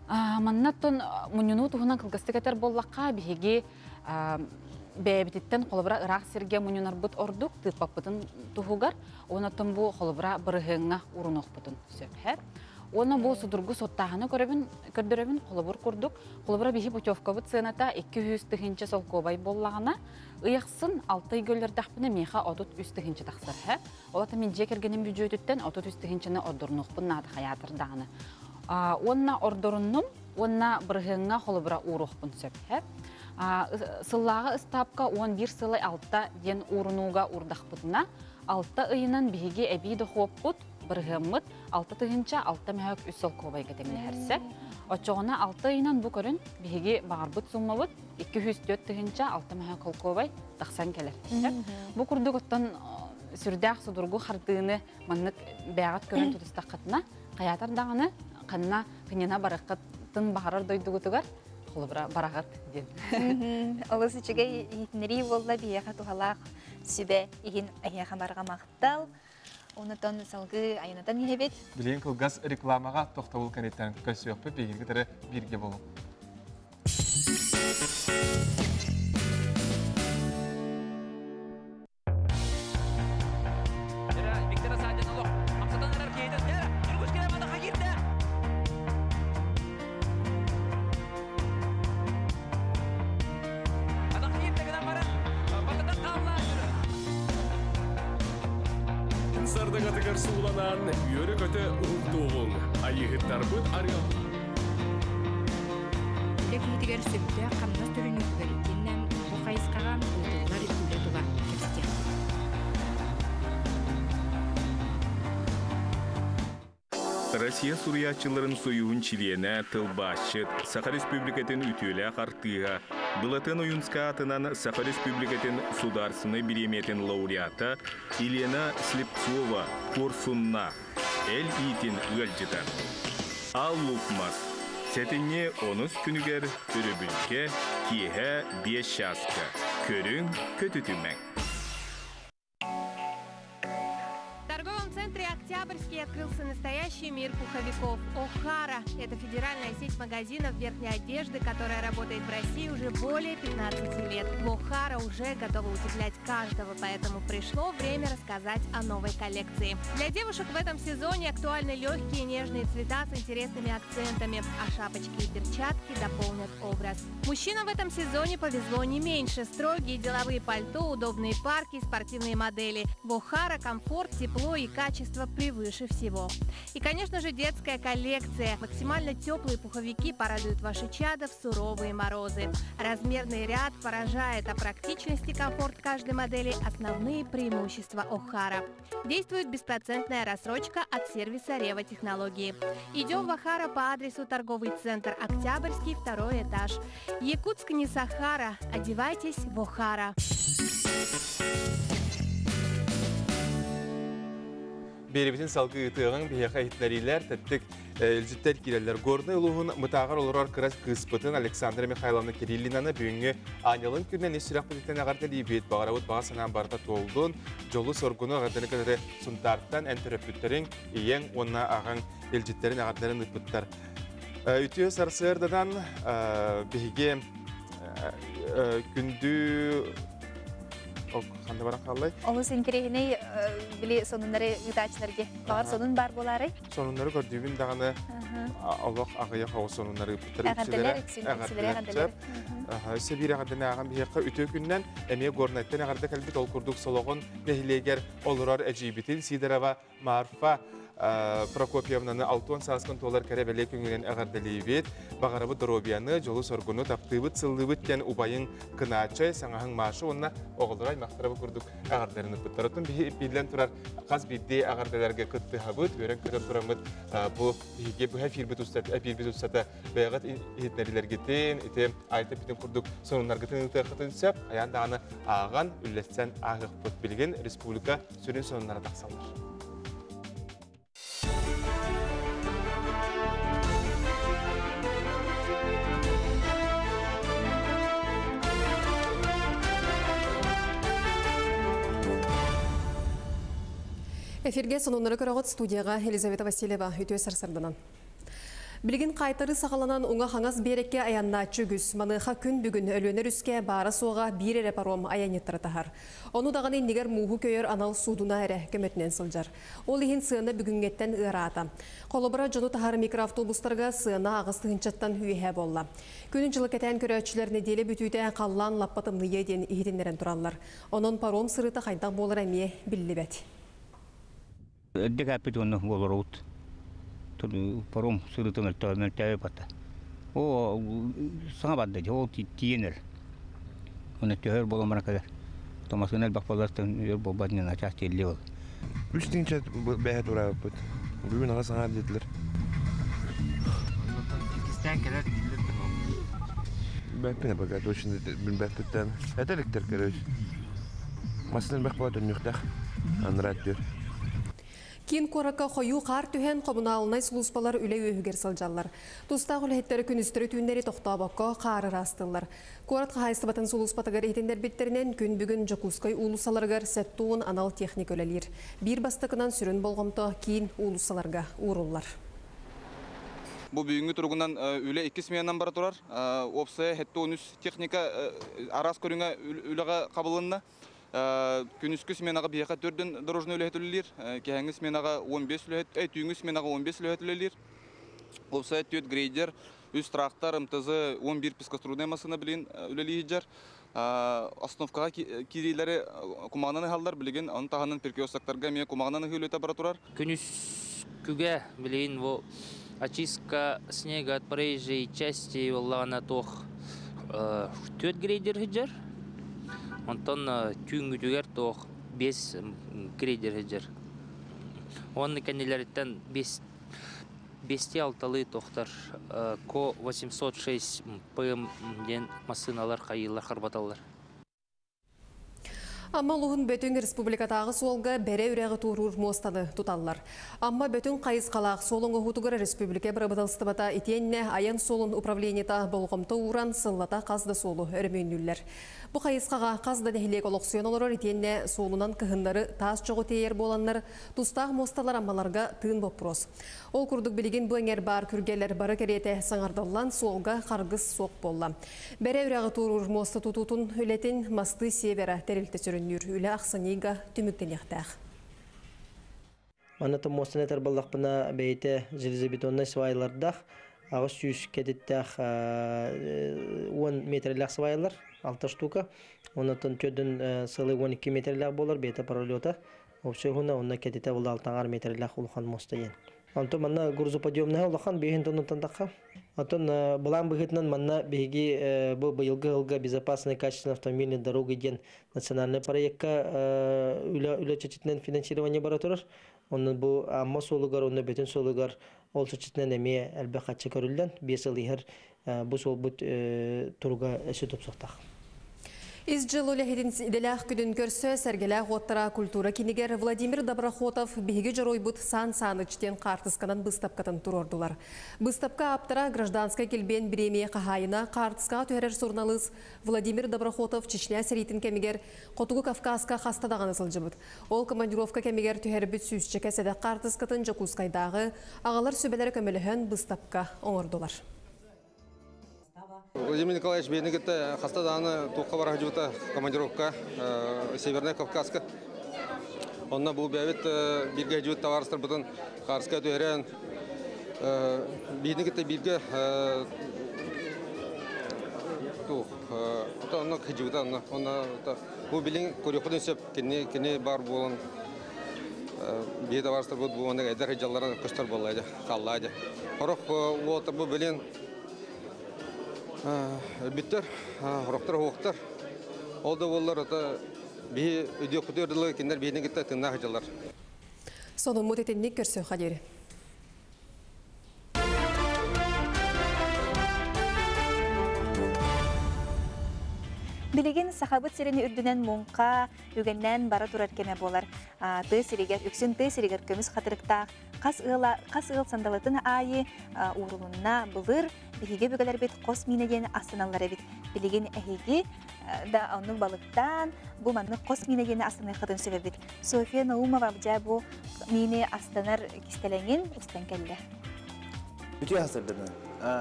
Маннаттон мунюну туһунан кылгыстыгатар боллаққа биһиги бәбитеттен холобра ырах серге мунюнарбыт ордук тыппаппытын туһугар, онаттон бу холобра бырыһыңа урунокпутун сөпһәр. Оны бу судургу соттаһаны көрдөрөбүн холобур курдук. Холобра биһи путевкабыт сыната 200 тыгынча солкобай боллагына ыяқсын 6 гөллердахпыны меха отут 3 тыгынча тахсар. Олата мен жекергенен бюджеттен отут 3 тыгынчаны ордурнукпун нады хаятырдаганы. Онна ордоруннум, онна бырыһыңа холобра урухпун сөпһәр. Сыллағы ыстапка 11 сылай 6 ден урунуга урдахпытына, 6 ыйынан биһиги әбиді хоппут, бырыһыммыт, 6 тыгынча 6 мәхөк 3 солкобай кетеміне әрсеп. Очоғына 6 ыйынан бұ көрін биһиги бағарбыт суммабыт, 204 тыгынча 6 мәхөк солкобай тақсан келер. Бұ күрдік оттан сүрдәқ судургу қардыны маннык бәғат көрін тұтыстаққытына, қаятар дағаны қанна қынена бараққыттың бағарар дойдығытығар, қолыбыра барағат ден. Олысы чүге етінері болла бияға туғалақ сүбе еген аяға барға мақтал. Онытан салғы айынатан ехебет. Білейін қылғас рекламаға тоқтауыл кәнеттен көсі өкпі бейгенгі тәрі бірге болу. Сардағатығар сұланан үйері көті ұқтуғын. Айығыттар бұд арғал. Кекетігер сөпті қамнас түрін үкігерікеннен бұқайысқаған ұлтығылар үлі тұға кепсте. Россия сурьячыларын союын чилиена тылбашыт, Саха Республикатын үтілі қартыға Былатын уюнска атынан Саха Республикатын сударственный береметин лауреата Елена Слепцова Курсунна Эл итин өлжіті. Ал лукмас. Сәтіне 10 күнігер үрібілке киеге 5 шаска. Көрің көтүтүмәк. В торговом центре «Октябрьский» открылся настоящий мир пуховиков. «Охара» — это федеральная сеть магазинов верхней одежды, которая работает в России уже более 15 лет. В «Охара» уже готовы утеплять каждого, поэтому пришло время рассказать о новой коллекции. Для девушек в этом сезоне актуальны легкие нежные цвета с интересными акцентами, а шапочки и перчатки дополнят образ. Мужчинам в этом сезоне повезло не меньше. Строгие деловые пальто, удобные парки, спортивные модели. В «Охара» комфорт, тепло и качество превыше всего. И, конечно же, детская коллекция. Максимально теплые пуховики порадуют ваши чада в суровые морозы. Размерный ряд поражает, а практичность и комфорт каждой модели – основные преимущества «Охара». Действует беспроцентная рассрочка от сервиса «Рева Технологии». Идем в «Охара» по адресу торговый центр «Октябрьский», 2-й этаж. Якутск не Сахара. Одевайтесь в «Охара». Беребетін салғы ұтығын бейеқа хитнарилер тәттік үлжіттер келелер. Горны ұлығын мұтағыр олырар кырас кыспытын Александра Михайловна Кириллинаны бүгінгі анелын күннен есірақ бұдықтан ағарды лейбет бағаравыт баға санан барда толдың. Жолы соргуны ағарданы кәдірі сұнтарттан әнтірөппүттерін ең онына аған үлжіттерін ағардарын ұтпыттар. Үтіе сарсырдадан бейге күнді қанды бара қалай? Олы сен керегіне біле сонынлары ұтачыларға бағар сонын бар болары? Сонынлары көрдүйбін дағаны Аллах ағыя қауы сонынлары Ағардалар, үксілері ағардалар. Сөбір ағарданы аған бейеққа үті күннен әме горнайттен ағарды кәлбет ол күрдік солоғын нәхилегер олырар әжейбетін Сидорова Марфа Прокопьевнаны 6 саскын толар кәрәбәле күңілен ағардалейбет, бағарабы дробияны, жолы соргуны таптыбыт, сыллыбыт тен убайын кыначай, саңағын машы, онына оғылдырай мақтарабы күрдік ағардарыны бұттаратын. Бейділен тұрар қаз бейде ағардаларға күтті хабыт, өрен көріп тұрамыд бұл әфирбет ұстаты бәйғат етнәрілергетен, айты бітін күрдік сонынларғытын ұтақытын сөп, аяндағаны аған үлләстен ағық бұт білген республика сүрін сонынлары тақсалар. Эфирге сонунлары көрөгөт студияға Елизавета Васильева үтө сарсардынан. Билген қайтары сағаланан уңа хаңас берекке аянна чүгіс, маныға күн бүгін өлөнер үске бара соға бір әрі паром аяниттары тахар. Оны дағаны негер муғу көйер анал судуна әрі көмөтінен сылжар. Ол ехін сыны бүгінгеттен ұрата. Қолыбыра жону тахар микроавтобустарға сыны ағыстығынчаттан үйе болла. Күнін жылы кәтен көрәтшілеріне делі бүтүйді қаллан лаппатымны еден ехетіндерін тұралар. Onun паром сырыты қайдақ болыр әме білі бәт. Ödde kapit onu bolorut. Tulu parom sırıtı meltave pata. O sana badde o tiyener. Onu tüher bolamana kadar. Tomasınel bakpalardan yer bobadına açak telli ol. Üstünce behet oraya put. Bugün ağız sana dediler. İsteyen kadar dildir. Bekle bakalım şimdi bin bekletten. Etelikler kerüş. Masının bakpalardan yoktak. Anrat diyor. Кин коракка хою қар түхен коммуналнай сулуспалар үле өйгер сылжаллар. Туста хүлеттері күністірі түйіндері тоқтабаққа қары растылар. Корат қайыстыбатын сулуспатығар етендер беттерінен күн бүгін Жакускай улусаларғар сәттуын анал техник өлелер. Bir бастықынан сүрін болғымты кейін улусаларға урулар. Бұл бүгінгі тұрғынан үлі 2 сменан бара тұрар. Опсая хетті 13 техника арас көріңі үліға қабылынна. Күнүскү сменаға бияқа 4 дорожный үләтілілер, кәңгі сменаға 15 үләтілілер, түйінгі сменаға 15 үләтілілер. Олсай түйет грейдер, үз трактор, МТЗ 11 пескаструдная масына білін үләлейдер. Основкаға кирейлері кумағынан қалдар білген, оның тағанын перкеостақтарға мен кумағынан үләті бара тұрар. Күнүскүге білген, очистка снега от проезжей части олағана тоқ 4 грейдер хиджар. Онтон түйінгі түгер тоқ 5 грейдер хиджар. Оның кәнелерден Бесте алталы тохтар Ко 806 ПМ ден машиналар қайылар қарбаталар. Амма луғын бөтін республикатағы солға бәрі үрәғі турур мостаны тұталылар. Амма бөтін қайыз қалақ солың ұғытығыр республика бірабыдалыстыбата етенне аян солын управлениета болғымты уран сыллата қазды солы өрмейнүллер. Бұ қайызқаға қазды нәхілек олықсион олар етенне солынан кығындары тас жоғы тейер боланлар тұстағы мосталар аммаларға тыын боппрос. Ол күрдік білеген бұңер бар күргелер бары кереті саңардалан солға қарғыз соқ болла. Бәрі үрәғі турур мосты тұтутын үлетін масты севері тәрілті сүріннүр үлі ақсаниға түміктен яқтақ. Манаты мостын әтір балдақпына бәйті железобетонный свайлардақ ағыз сүйіс кәдеттақ 10 метрлік свайлар 6 штука. Онатын төдің сылы 12 метрлік болар бәйті паралета. Опшығына онна кәдетті бұл 6 метрлік ұлған мосты ен. Антон манна грузоподъемная улахан бейін тоннутан таққа. Антон бұлан бұғытынан манна бейгі бұл бұйылғы безопасный качественный автомобильный дорога ден национальный проектка үлі чечетінен финансирование бара тұрыр. Onun bu amma solugar, onun bütün solugar ol çeşitlen emeğe elbette kaçı körülden. Bir yıl her bu sol bu turga sütüp soktaq. İzcil үләхедін иделәқ күдін көрсі сәргеләқ оттара культура кенегер Владимир Доброхотов бейгі жарой бұд сан-санычтен қартысқанан бұстапқатын тұрордылар. Бұстапқа аптара гражданска келбен біреме қағайына қартысқаға түйерер сұрналыз Владимир Доброхотов Чечня сәретін кемегер Қотуғы Кавказқа қастадаған ысылжы бұд. Ол командировка кемегер түйер бүт сүйісчеке сәді қартысқатын Жакускайдағы ағалар сөбелері көміліхен бұстапқа оңырдылар. Владимир Николаевич бейнігітті қастадағаны тоққа бара жүвіті командировка Северная Кавказка. Онна бұл бәвет бірге жүвіт таварыстыр бұтын қарысқа түйерен. Бейнігітті бірге онна жүвіті. Бұл білін көріқудың сөп кені бар болын. Бей таварыстыр бұд бұл ондық әдір жалларын көстір болайды, қаллайды. Қорық бұл білін Bitter, roktar hoqtar. Oldu bollar ata bir ödü kuturdular kinder birine gitti tınna hacılar. Sonun mutetinlik görsü haderi. Билеген сахабыт сирени үрдүнен муңка үгеннен бара турар кеме болар. Ты сиригер, үксүн ты сиригер көмүс хатырыктаах, кас ыл сандалытын айы урулунна былыр, биһиге бүгелер бит кос минеген астаналары бит. Билеген эхиги да онун балыктан, бу манны кос минеген астанай хатын сөбө бит. София Наумова бжа бу мини астанар кистеленген устан келди. Бүтү хасырдыны.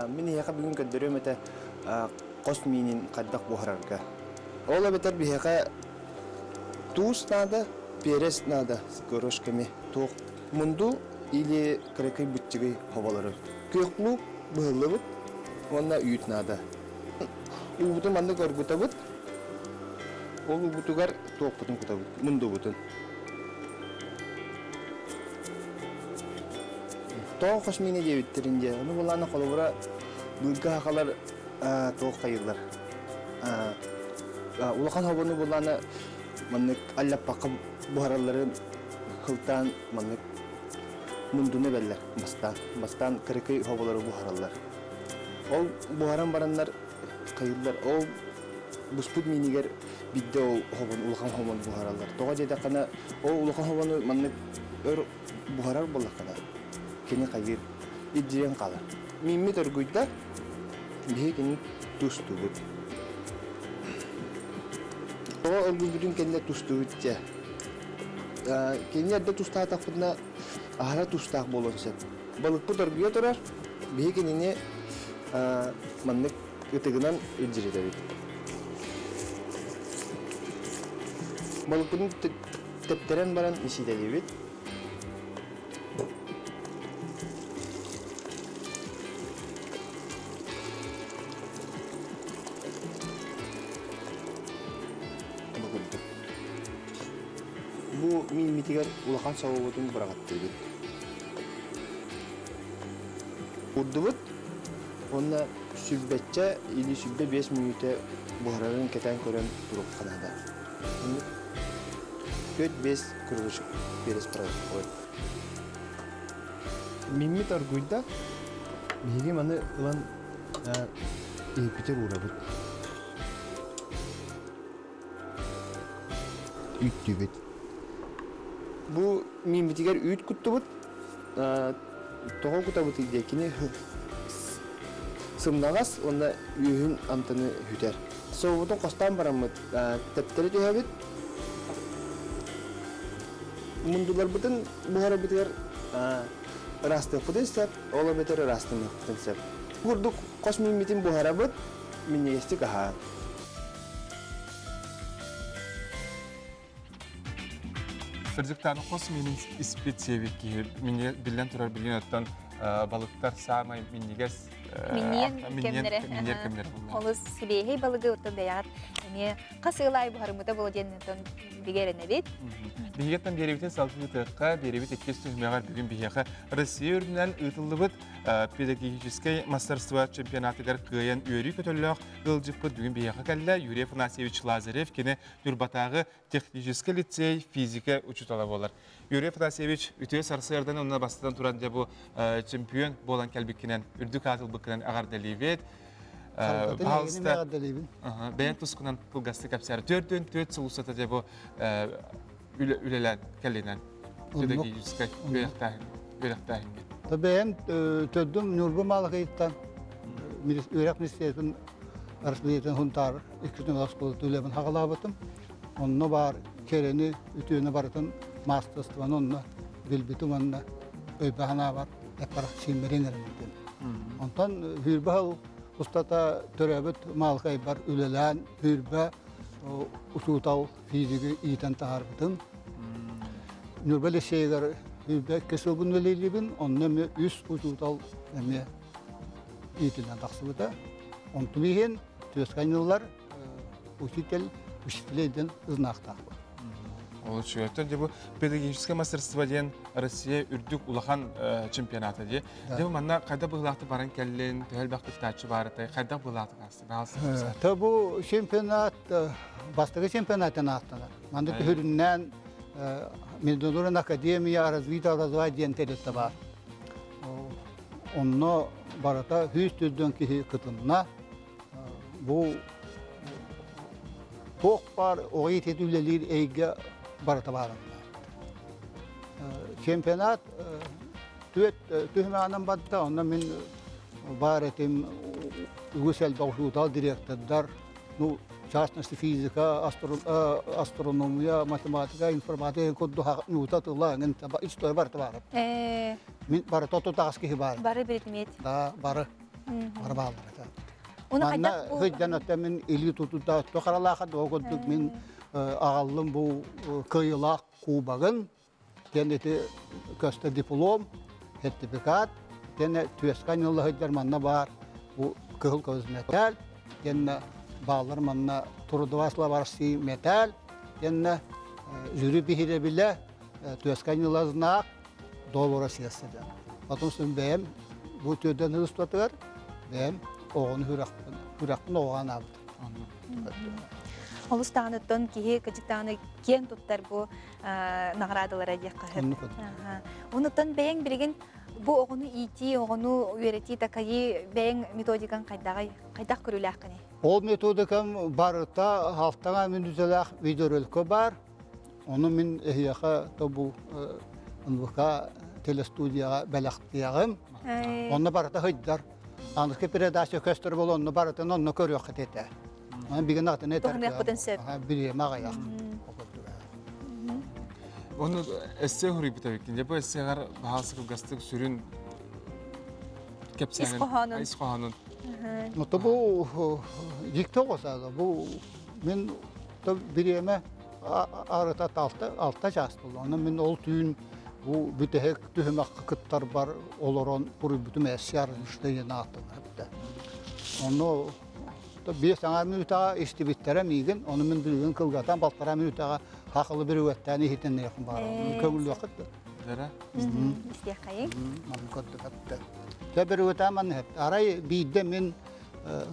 Мини яка бүгүн көдөрөм эте кос минин каддак бухарарга. Ола бетер бихека туз надо, перес надо, горошками. Тох мунду или крекай бутчигай хавалары. Көклу быһыллыбыт, онна үйт надо. Убутун манды көргүтөбүт. Ол убутугар тох бутун кутабыт, мунду бутун. Тох кошмини дебиттеринде, ону буланы колубура булга хакалар тох кайылар. Улахан хабаны буланы маннык аллаппакка бухаралары хылтан маннык мундуны беллер бастан кырыкый хабалары бухаралар. Ол бухаран бараннар кайылар. Ол буспут минигер бидде ол хабан улахан хабан бухаралар. Тога жеде кана ол улахан хабаны маннык өр бухарар боллакана. Кени кайыр иддирен кала. Мимми төргүйдө бигени тустубут. Ол бүгүн кенде тустубутча. Кенде туста тафына ара тустак болонсеп. Балык төргүйө турар. Бигени маннык ытыгынан иддирет. Балыкын тептерен баран ишидебит. Bu mitigar ulakan savabutun bırakattırdı. Urdubut, onda sübbetçe ili sübbe 5 minüte buharların keten kören durup kanada. Köt 5 kuruluşuk beres parası koy. Мимми торгуйда. Биги маны ылан Питер урабыт. Үттүбет. Бу миммитигер үт куттубут. Тоҕо кутабыт идекини сымнагас, онда үйүн антыны хүтер. Сообутун костан барамыт. Тептери төһөбүт. Мундулар бутын бухара битер расты кудынсап, ола бетер расты кудынсап. Курдук космин митин бухара бут, миннести каха. Фердиктаны косминин специфики, мине билен турар билген аттан балыктар самай миннигес Миннен Олыс сибейхей балыгы уртан даягат. Эме касылай бухарымыта болоденнен бигерene бит. Бигеттен беребитен салтыгытыкка беребит эккес түзмегар бүгүн бияка Россия өрүнөн ытылыбыт педагогический мастерство чемпионатыгар кыян өрү көтөллөк ылжыппыт бүгүн бияка келле Юрий Афанасьевич Лазарев кене Юрбатагы технический лицей физика учутала болар. Юрий Афанасьевич үтө сарсырдан онна бастан туран жабу чемпион болан келбиккенен үрдүк атылбыккенен агардалибет. Балста бәйән тускунан пулгасты капсары 4-4 сылусата жабу үлелән кәленән. Педагогический өйрәктәһин. Табәйән төддüm Нурбу малыгыйттан өйрәк министрлыгын арасындагы хунтар 200 класс төлебен хагалабытым. Онны бар керени үтүнө барытын мастерствон онны билбитим онны өйбәһана бар. Япар симереңермәден. Онтан хүрбәл устата төрәбет малгай бар үлелән хүрбә усутал физиги итен таарбытым. Нурбел шегер хүрбә кесөгүн велелибин онны үс усутал эме итенен тахсыбыта. Онтубиген төскәнләр учитель знактар. Ол чөтөн дебу педагогическое мастерство ден Россия үрдүк улахан чемпионаты де. Дебу манна кайда булакты баран келлен, төлбак кытачы барытай, кайда булакты касы. Табу чемпионат бастыгы чемпионатын аттылар. Манда көрүннән Международная академия развития образования телетте бар. Онно барата 100 киши кытынна бу тоқ бар оғайт етулелер әйге барата барым. Чемпионат түхмәнен бадда, онда мен бар етім үгісел бағшутал директордар, частности физика, астрономия, математика, информатика, көдді нұта тұла, үстой барата барым. Мен барата тұтағыз кехі барым. Бары білетмет. Да, бары балыр. Манна хөйдән мен или тутуда тохаралаха догодук мен агаллым бу кыйла кубагын кенети көстө диплом сертификат тене түесканылы хөйдәр манна бар бу кыл көзметал тене балар манна турдвасла барси метал тене жүрү бихире биле түесканылы знак договора сесседе. Потом бем бу төдөн устатыр бем оғын хүрақтың оған абды. Олыстағыныттан кейі кәжіктағыны кен тұттар бұл нағырадылар әдек қағыр. Оныттан бәйін білген бұл оғыны ити, оғыны үйреті тақайы бәйін методикан қайдақ көрілі аққыны? Ол методикам барыта халтаңа мен үзеләқ видеорөлкі бар. Оны мен әйеға бұл ұнвыға телестудияға бәліқтияғым. Оны барыта høйдар. Аныркы передача көстір бол онны барытын онны көрі оқыт еті. Бігін ақтын етер. Тоғын еқпетін сөп. Бірем ағаяқ. Оны әссе хүрі біта беккен. Бұл әссеғар бағалсы қылғастық сүрін кәпсәңін. Исқоғанын. Мұты бұл жекті қосады. Бұл мен біреме арыта алта жас болды. Оны мен ол түйін bu bütehek tühümek kıtlar var oloron buru bütün eşyar işte yine attım hep. Onu da bir sana minuta işte bittiremeyim. Onu min bilgin kılgatan baltara minuta haklı bir vakitte hiten ne yakın var. Kömül vakit. Nere? İstiyakayım. Mamkot kattı. Tabi bir vakit aman hep. Arayı bir de min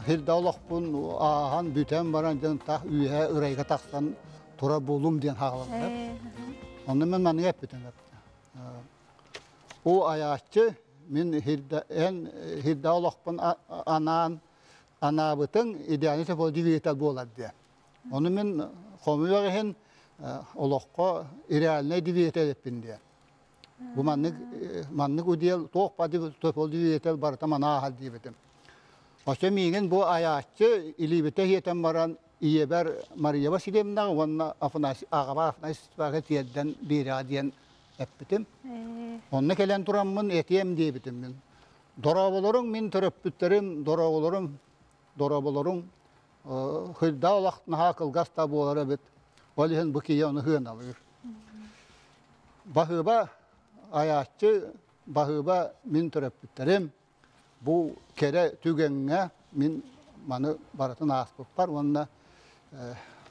hirdalak bun ahan bütün baran ta üye ırayga taksan tora bulum diyen haklı hep. Onu min manı hep bütün hep. bu ayakçı min hirda olaqpın anabıtın idealite bu diviyetel bolar diye. Onu min komuyor hen olaqqa idealine diviyetel etpin diye. Bu manlık udiyel toqpadi topol diviyetel barata mana hal diye betim. Oşa mingen bu ayakçı ilibete yeten baran iyeber Maria Vasilyevna ona ağaba afnasi tiyeden bir adiyen etpitim. Onunla kelen turamın etiyem diye bitim min. Doraboların min töröpütlerim, doraboların hırda olaqtın haqıl gasta boğara bit. Olihin bukiye onu hığın alır. Bahıba ayakçı, bahıba min töröpütlerim. Bu kere tügenge min manı baratın aspıp var. Onunla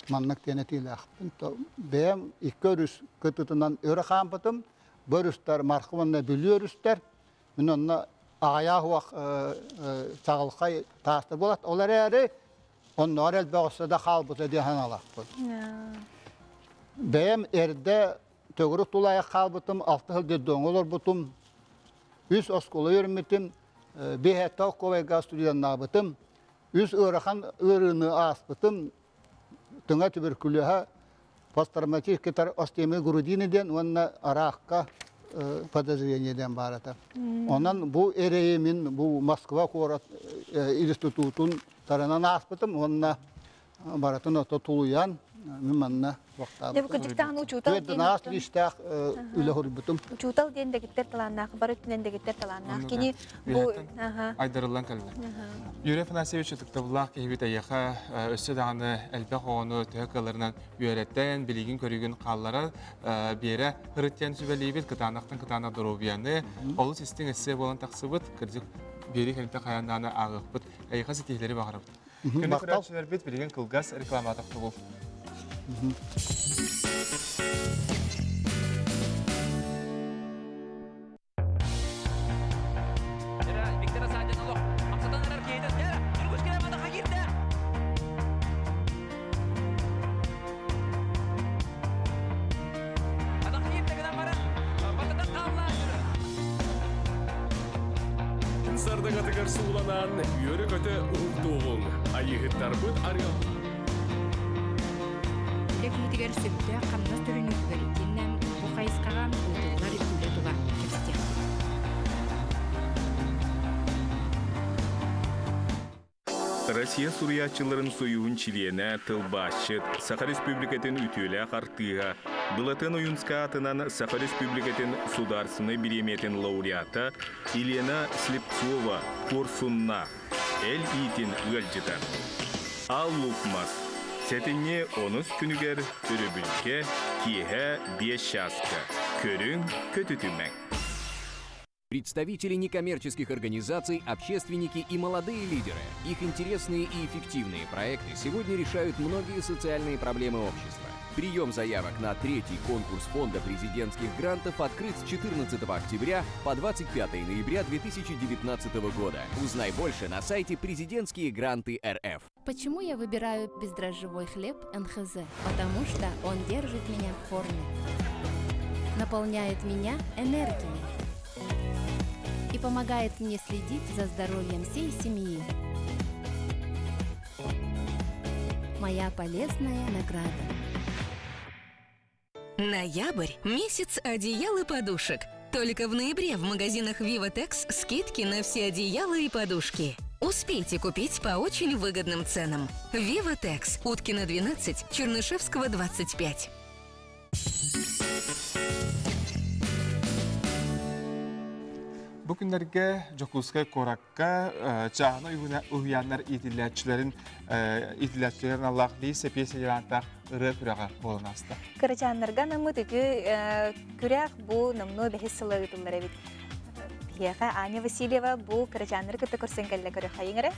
manlık denetiyle akpın. Beğen iki örüs kıtıtından öre kampıtım. Börüstler markıvanla biliyorüstler. Min onunla ayağı vaq çağılkay taastır bolat. Olar eri onlar el bağısı da kalbıtı diyen alakpın. Beğen erde tögürük tulaya kalbıtım. 6 yıl dedon olur butum. 100 oskolu yürümetim. Bir heta kovayga stüdyan nabıtım. 100 öğrekan öğrünü aspıtım. Tüne tüberkülüha posttraumatik kitar ostemi grudiniden onunla araqqa подозрениеден барата. Ondan bu ereyimin bu Moskva Korat institutun tarafından aspıtım. Onunla baratın o tuluyan mimanna vaqta. Dep küçükten uçutal diye. Nas listaq üle hurbutum. Uçutal diyen de gitter talannak, barıtnen de gitter talannak. Kini bu aydarılan kaldı. Yure Fanasevich tıktavullah kehbit ayaqa össe dağını elbaq onu təhqalarından üyeretten biligin körügün qallara bere hırıtyan sübeliyibit kıtanaqtan kıtana durubiyanı olu sistin esse bolan taqsıbıt kırcık beri kelite qayandanı ağıqbıt ayaqa sitihleri bağırıbıt. Günü kıratçılar bit biligin kılgas reklamatak tuğul. Сардагатыгар сууланан үйөрі көті ұлтуғын. Айығыттар бұд арыал. Лекмитигер сөпті қамнас түрін үкігер екеннен бұл қайысқаған ұлтығылар үкілі тұға кепсте. Россия сурьячыларын союын чилене тылбашыт Саха Республикатын ütüle қартыға. Былатын Уюнска атынан Саха Республикатын сударсыны биреметін лауреата Елена Слепцова Корсунна әл итин ғылжыта. Ал лукмас. Сәтіне 10 күнігер үрібілке киеге 5 шаска. Көрін көтүтүмәк. Представители некоммерческих организаций, общественники и молодые лидеры. Их интересные и эффективные проекты сегодня решают многие социальные проблемы общества. Прием заявок на 3-й конкурс фонда президентских грантов открыт с 14 октября по 25 ноября 2019 года. Узнай больше на сайте «Президентские гранты РФ». Почему я выбираю бездрожжевой хлеб НХЗ? Потому что он держит меня в форме, наполняет меня энергией и помогает мне следить за здоровьем всей семьи. Моя полезная награда. Ноябрь – месяц одеял и подушек. Только в ноябре в магазинах Vivatex скидки на все одеяла и подушки. Успейте купить по очень выгодным ценам. Vivatex, Уткина 12, Чернышевского 25. Bu günlerge Jokuskay Korakka çağına uyanlar itillatçıların Allah'lı sepiyesi yarantaq ırı kürağa bolanasta. Kırıcanlarga namı tügü kürak bu namnu behis sılığıdıllar evit. Biyaqa Anya Vasilyeva bu kırıcanları kıta kursen kelle kırıqa yengere?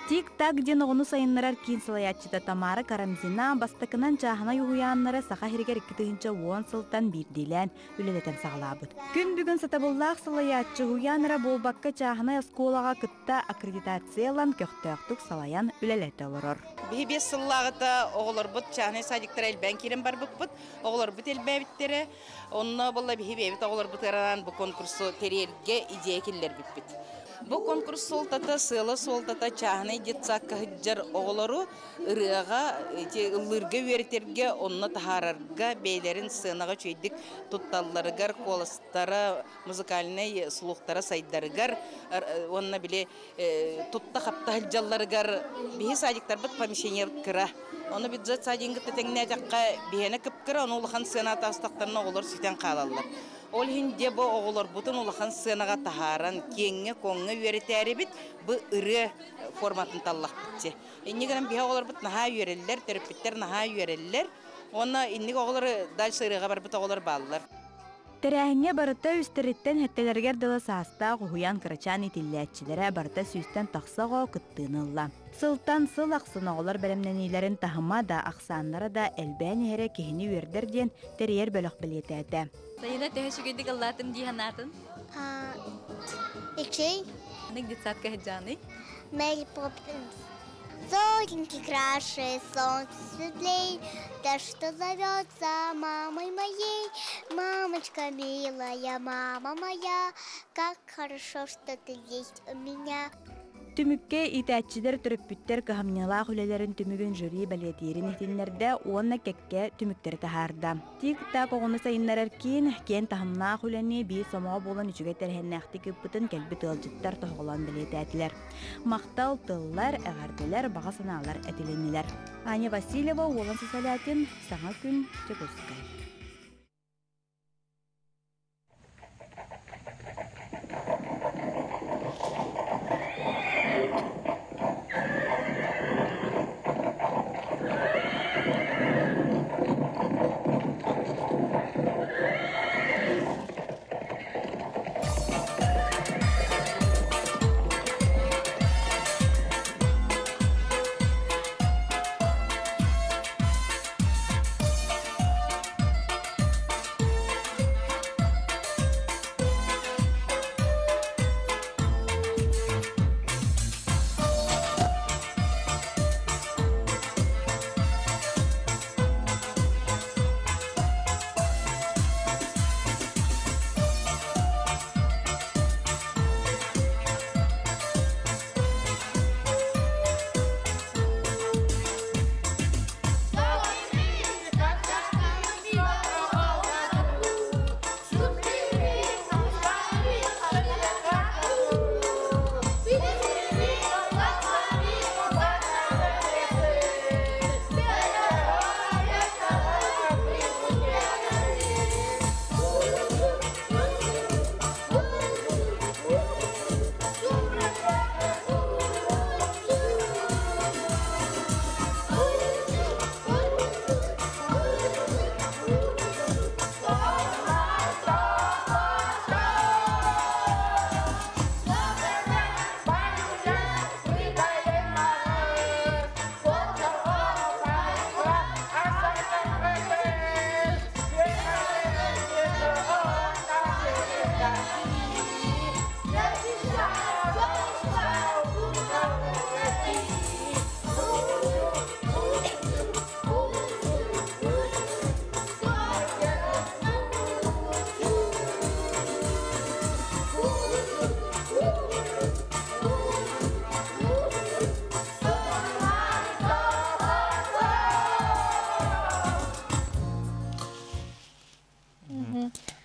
Тик-так ден оғыны сайынларар кейін сылаятчыда Тамара Карамзина бастықынан жағына юғуянлары сақа хергер 2-10 сылтан бірдейлен үлелетен сағылабыд. Күн бүгін сатабыллақ сылаятчы хуянлара болбаққа жағына эсколаға кытта аккредитациялан көқтөқтік салаян үлелеті олырыр. Бейбес сыллағыта оғылыр бұд, жағына садиктар әлбән керен бар бұд, оғылыр бұд әлбәбіттері, онына бұлла бейбет оғылыр бұд бұл конкурсу терерге идея келер бүт. Бұл конкурс солтата, сылы солтата чағынай детсаққа хүджар оғылару ұрыға, ұлырға өретерге, онына тахарарға бейлерін сынаға чөйдік тұтталарығар, қолыстары, музыкальный сұлуқтары сайдарығар, онына біле тұтта қапта хүджаларығар, бейі садиктар бұд помещение кіра. Оны бюджет садингі тәтеңіне жаққа бейені кіп кіра, оны ұлыған сыната астақтарына оғылар сүйтен қалалар. Ол хинде бу оғылар бұтын улахан сынаға тахаран, кеңе, коңы өретәрі біт, бұ ұры форматын таллақ бітсе. Иннегенен бі оғылар бұт наға өрелілер, терапевттер наға өрелілер, оны иннег оғылар дальше ұрыға бар бұт оғылар балылар. Тәрәхіңе барыта үстеріттен әттелергер дылы саста ғуян кырачан етілләтчілері барыта сүйістен тақсаға күттіңілла. Сылтан сыл ақсын оғылар бәлемненейлерін тахыма да ақсанлары да әлбән әрі кехіні өрдерден тәрер бөліқ білеті әді. Sayına teşekkür Allah'ım diyanatın. Икчей. Ник детсадка хеджаны. Мэри Поппинс. Зореньки краше, солнце светлей, да что зовется мамой моей. Мамочка милая, мама моя, как хорошо, что ты есть у меня. Түмікке итәтчідер түріппіттер көхамнялақ үлелерін түмігін жюри бәлетерін ехтенлерді оңна кәкке түміктері тахарда. Тик-так оғыны сайынларар кейін кен тахымнақ үләне бей сомаға болан үчігеттер хәннәқті көппітін кәлбі тылжыттар тоғылан бәлетәтілер. Мақтал тыллар, әғарділер, баға саналар әтіленілер. Аня Васильева, Олан Сысалятин, Саңа күн, Чекускай.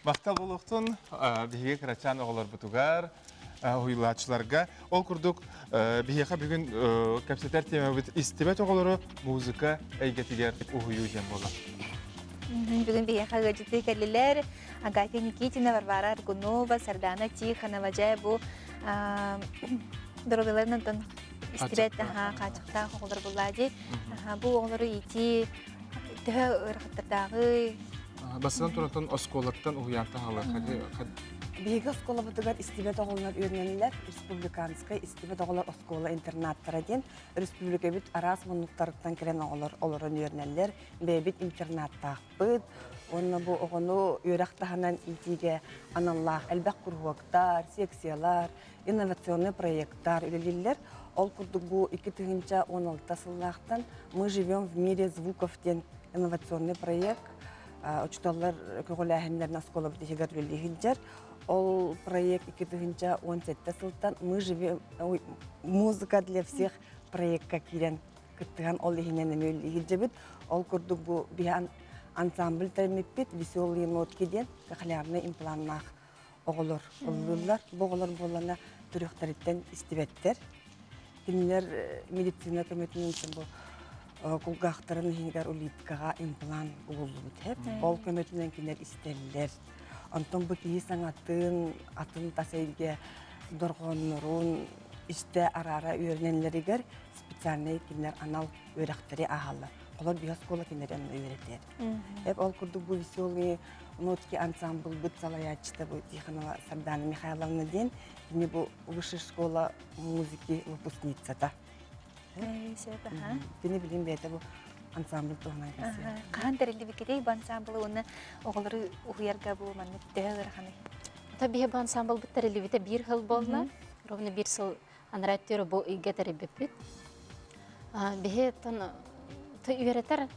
Мақтал болуқтың бейге кірачан оғылар бұтуғар, ұйлатшыларға. Ол күрдік бейге бүгін кәпсетер тема бұд істебет оғылары музыка әйгетігер ұғыю жем болар. Бүгін бейге ғажеті кәлілер Агатия Никитина, Варвара Аргунова, Сардана Тихонова, жай бұл дұрыларынан істебет қачықта оғылар болады. Бұл оғылары еті түхі ұрқыттардағы Басынан тұратын осколаттан ұғыянтан алар. Биһиги оскола бутугар истибет оголнар үйренелер, республиканская истибет оголар оскола интернаттара ден, республика бит арас мунуктарыттан кирен оголар олорон үйренелер, бэбит интернаттаахпыт, онна бу огону үйрактаханан итиге аналлах, элбек кургуактар, секциялар, инновационный проекттар үлелилер, ол курдук бу 2016 сыллахтан «Мы живем в мире звуков» ден инновационный проект, учталар көголәһеннәрне оскола битигер үлелигилдер. Ол проект 2017 сылтан «Мы живем музыка для всех» проектка кирен кыттыган ол ихинен эмөлигилдебит. Ол курдук бу биан ансамбль таймиппит веселые нотки ден кахлярны импланнах оголор оллулар. Боголор болана түрөхтәриттен истибеттер. Кимнер медицина көмөтүнүн үчүн бу кулгахтарын хинигер улиткага имплант булубут хеп. Ол көмөтүнөн кинер истеллер. Антон бу кии саңатын атын тасайге доргоннорун исте арара үйренелеригер специальный кинер анал үйрактери ахалла. Олар биоскола кинерен үйретер. Эп ол курдук бу веселый нотки ансамбль быт салаячта бу Тихонова Сардана Михайловна ден, кини бу высшая школа музыки выпускницата. Кини билим бете бу ансамбль тоғынан кәсі. Қаған дәрелі бекедей бұл ансамблы оны оғылары ұғыярға бұл мәнді дәғыр қаны? Табиғи бұл ансамбль бұл дәрелі бете бір хыл болды. Ровно бір сыл аныраттері бұл үйге дәрі беппет. Бе ты үйретер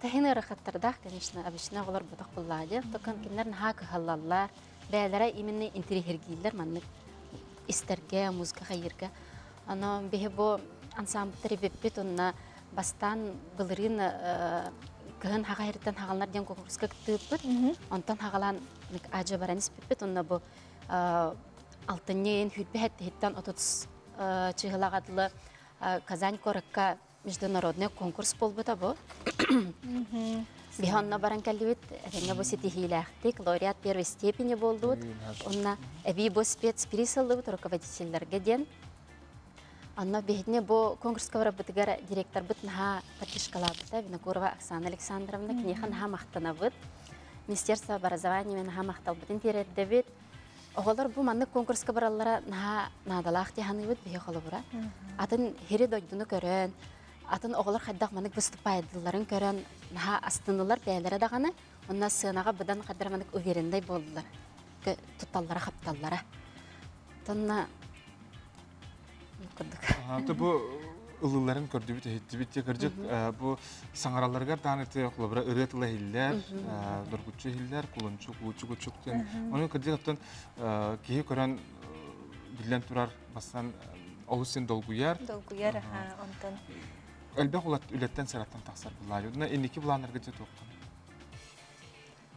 тәхін ұрықаттардақ, конечно, обычно олар бұдақ бұллады. Тоқан кендерін хақы халалар, бәлері именно интерьергейлер мәнді истерге, музыкаға ерге. Бе бұл ансамбль дәрі беппет, онына бастан былырын кыһын хаға херттен хағалар ден конкурска кытыппыт. Онтан хағалан ажы баранис пеппет. Онна бұл алтыннен хүйтбе хеттен отыз чығылағадылы Казань коракка международный конкурс болбыта бұл. Биханна баран кәлібіт, әтенге бұл сетихиләқтік, лауреат первой степени болдуыт. Онна әбей бұл спецприсылдыбыт руководителерге ден. Анна бехне бо конкурска бара бытыгара директор бытнаха поддержкала быта Винокурова Оксана Александровна кнехан ха мактана быт. Министерство образования мен ха мактал бытын тердебит. Оголор бу манны конкурска бараллара наха надалах тиханы быт бехе холобура. Атын хере дойдуну көрөн, атын оголор хаддак манык выступайдыларын көрөн, наха астынылар бәйләре даганы, онна сынага быдан кадәр манык уверендай болдылар. Туталлара хапталлара. Тонна Бу ылыларын көрдүбүт эттибитте көрдүк. Бу саңараларга таныты клубра ыретла хиллер, доргучу хиллер, кулунчу, кучук тен. Оны көрдүк аттан кие көрөн билен турар бастан олусен долгуяр. Долгуяр онтон. Элбек улат үлеттен сараттан таксар буллар. Уна эники буланарга же токтон.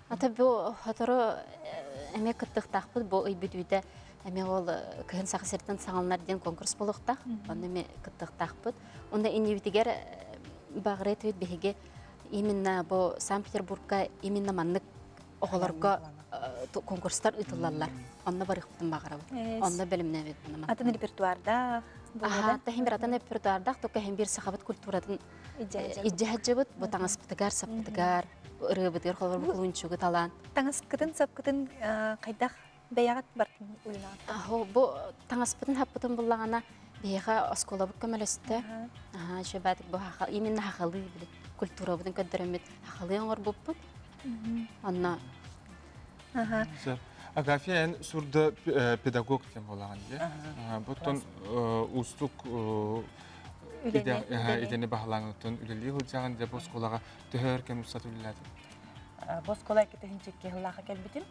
Ата бу хаторо эмек кыттыктакпыт бу ыйбүдүдө Эме ол кыһын сақсыртын саңалнар ден конкурс болуқтақ, оны ме кыттықтақпыт. Онда иневитигер бағырет өйт беге именно бұл Санкт-Петербургка именно маннык оғыларға конкурстар ұтылалар. Онда барықпытын бағырабыт. Онда білімне өйт. Атын репертуарда? Аха, тахин бір атын репертуардақ, тоқа хем бір сақабыт культуратын иджахаджабыт, бұл таңаспытыгар, саппытыгар, ұрыбытығар қолыр бұл ұнчуғы талан. Таңаскытын, сапкытын қайдақ? Бәяғат бартын ұлынан? Бұл таңаспытын хаппытын бұллағана бәяға оскола бұк көмелесті. Шөбәдік бұл именно хақалы культура бұдың көддірімет хақалы оңыр бұппыт. Онна... Агафия сурда педагог тем болған де. Бұттын ұстық едені бағылаңытын үлелі ғылжаған де бұл сколаға түхөр кем ұстат үлеләді? Бұл скола кетігін чекке ғылаға кәлбітін.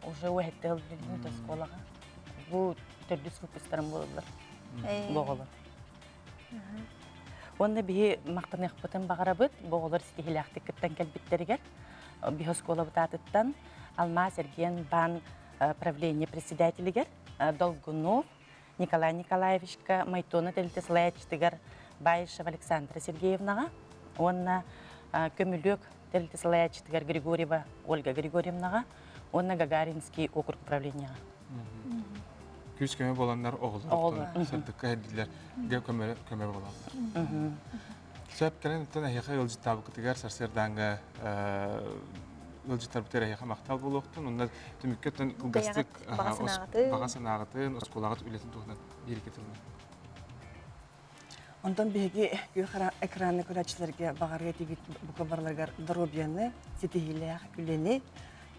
Уже уәхетті ғылбілдің өте сколаға. Бұл түрдіс выпустарым болылар. Онда бейі мақтан еқпытын бағара бұд, боғылар стихиляқты күттен кәлбіттерігер. Бейі скола бұтатыттан Алма Сергеен бан правление председателігер Долгунов Николай Николаевичка Майтона тәлітесілайачтығар Байышев Александра Сергеевнаға. Онна көмілік тәлітесілайачтығар Григорьева Ольга Григорьевнаға. Онна Гагаринский округ правления. Күз көмі боландар оғылар. Сәлдікқа әділер көмі боландар. Сөп кәлін ұттан әйеқа елжі табы күтігер сарсерданға ылжытар бітер аяқа мақтал болуқтын, онна түміккеттен кылгастык бағасын ағытын, осколағыт үлетін туғынан берекетілді. Ондан беги экранны көрәчілерге бағарға тегет бұқа барларғар дробияны, сетихилях, үлені.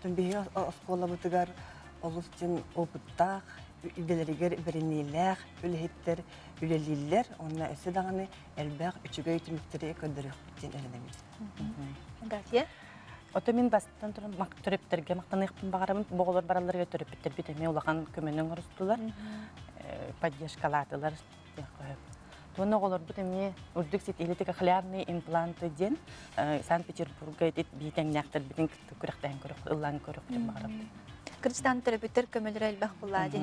Тон беги оскола бұтығар олыстен опыттақ, үлелерігер бірінейлер, үлеттер, үлелілер. Онна өсі дағаны әлбәқ үчігі үтіміктері көндірі құттен әлінеміз. Гатия? Ота мен бастан тұрын түріптерге мақтан еқпін бағарамын, боғылар бараларға түріппеттер бітеме олаған көменің ұрыстылар, поддержкалатылар. Туны олар бітеме үрдік сет элитика хлябный импланты ден Санкт-Петербурга етет бейтен нәқтір бітен күріқтен көрік, ұллан көрік деп бағарамды. Кыргызстан түріппеттер көмелер әлбәқ болады.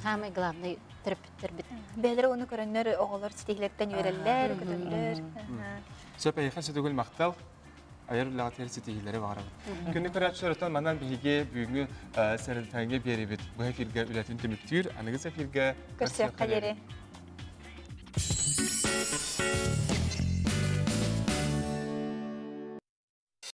Самый главный түріппеттер біт. Бәлері оны көрінер оғылар сетихилерден өрелер, көтөлер. Сөп аяқа сөтігіл мақтал, айыр ұлағат әрі сетихилері бағарамды. Күнні көрәтшілерден манан бігі бүгінгі сәрілтәңге бері бет. Бұл әфирге үләтін түміктір, анығыз әфирге көрсек қадері.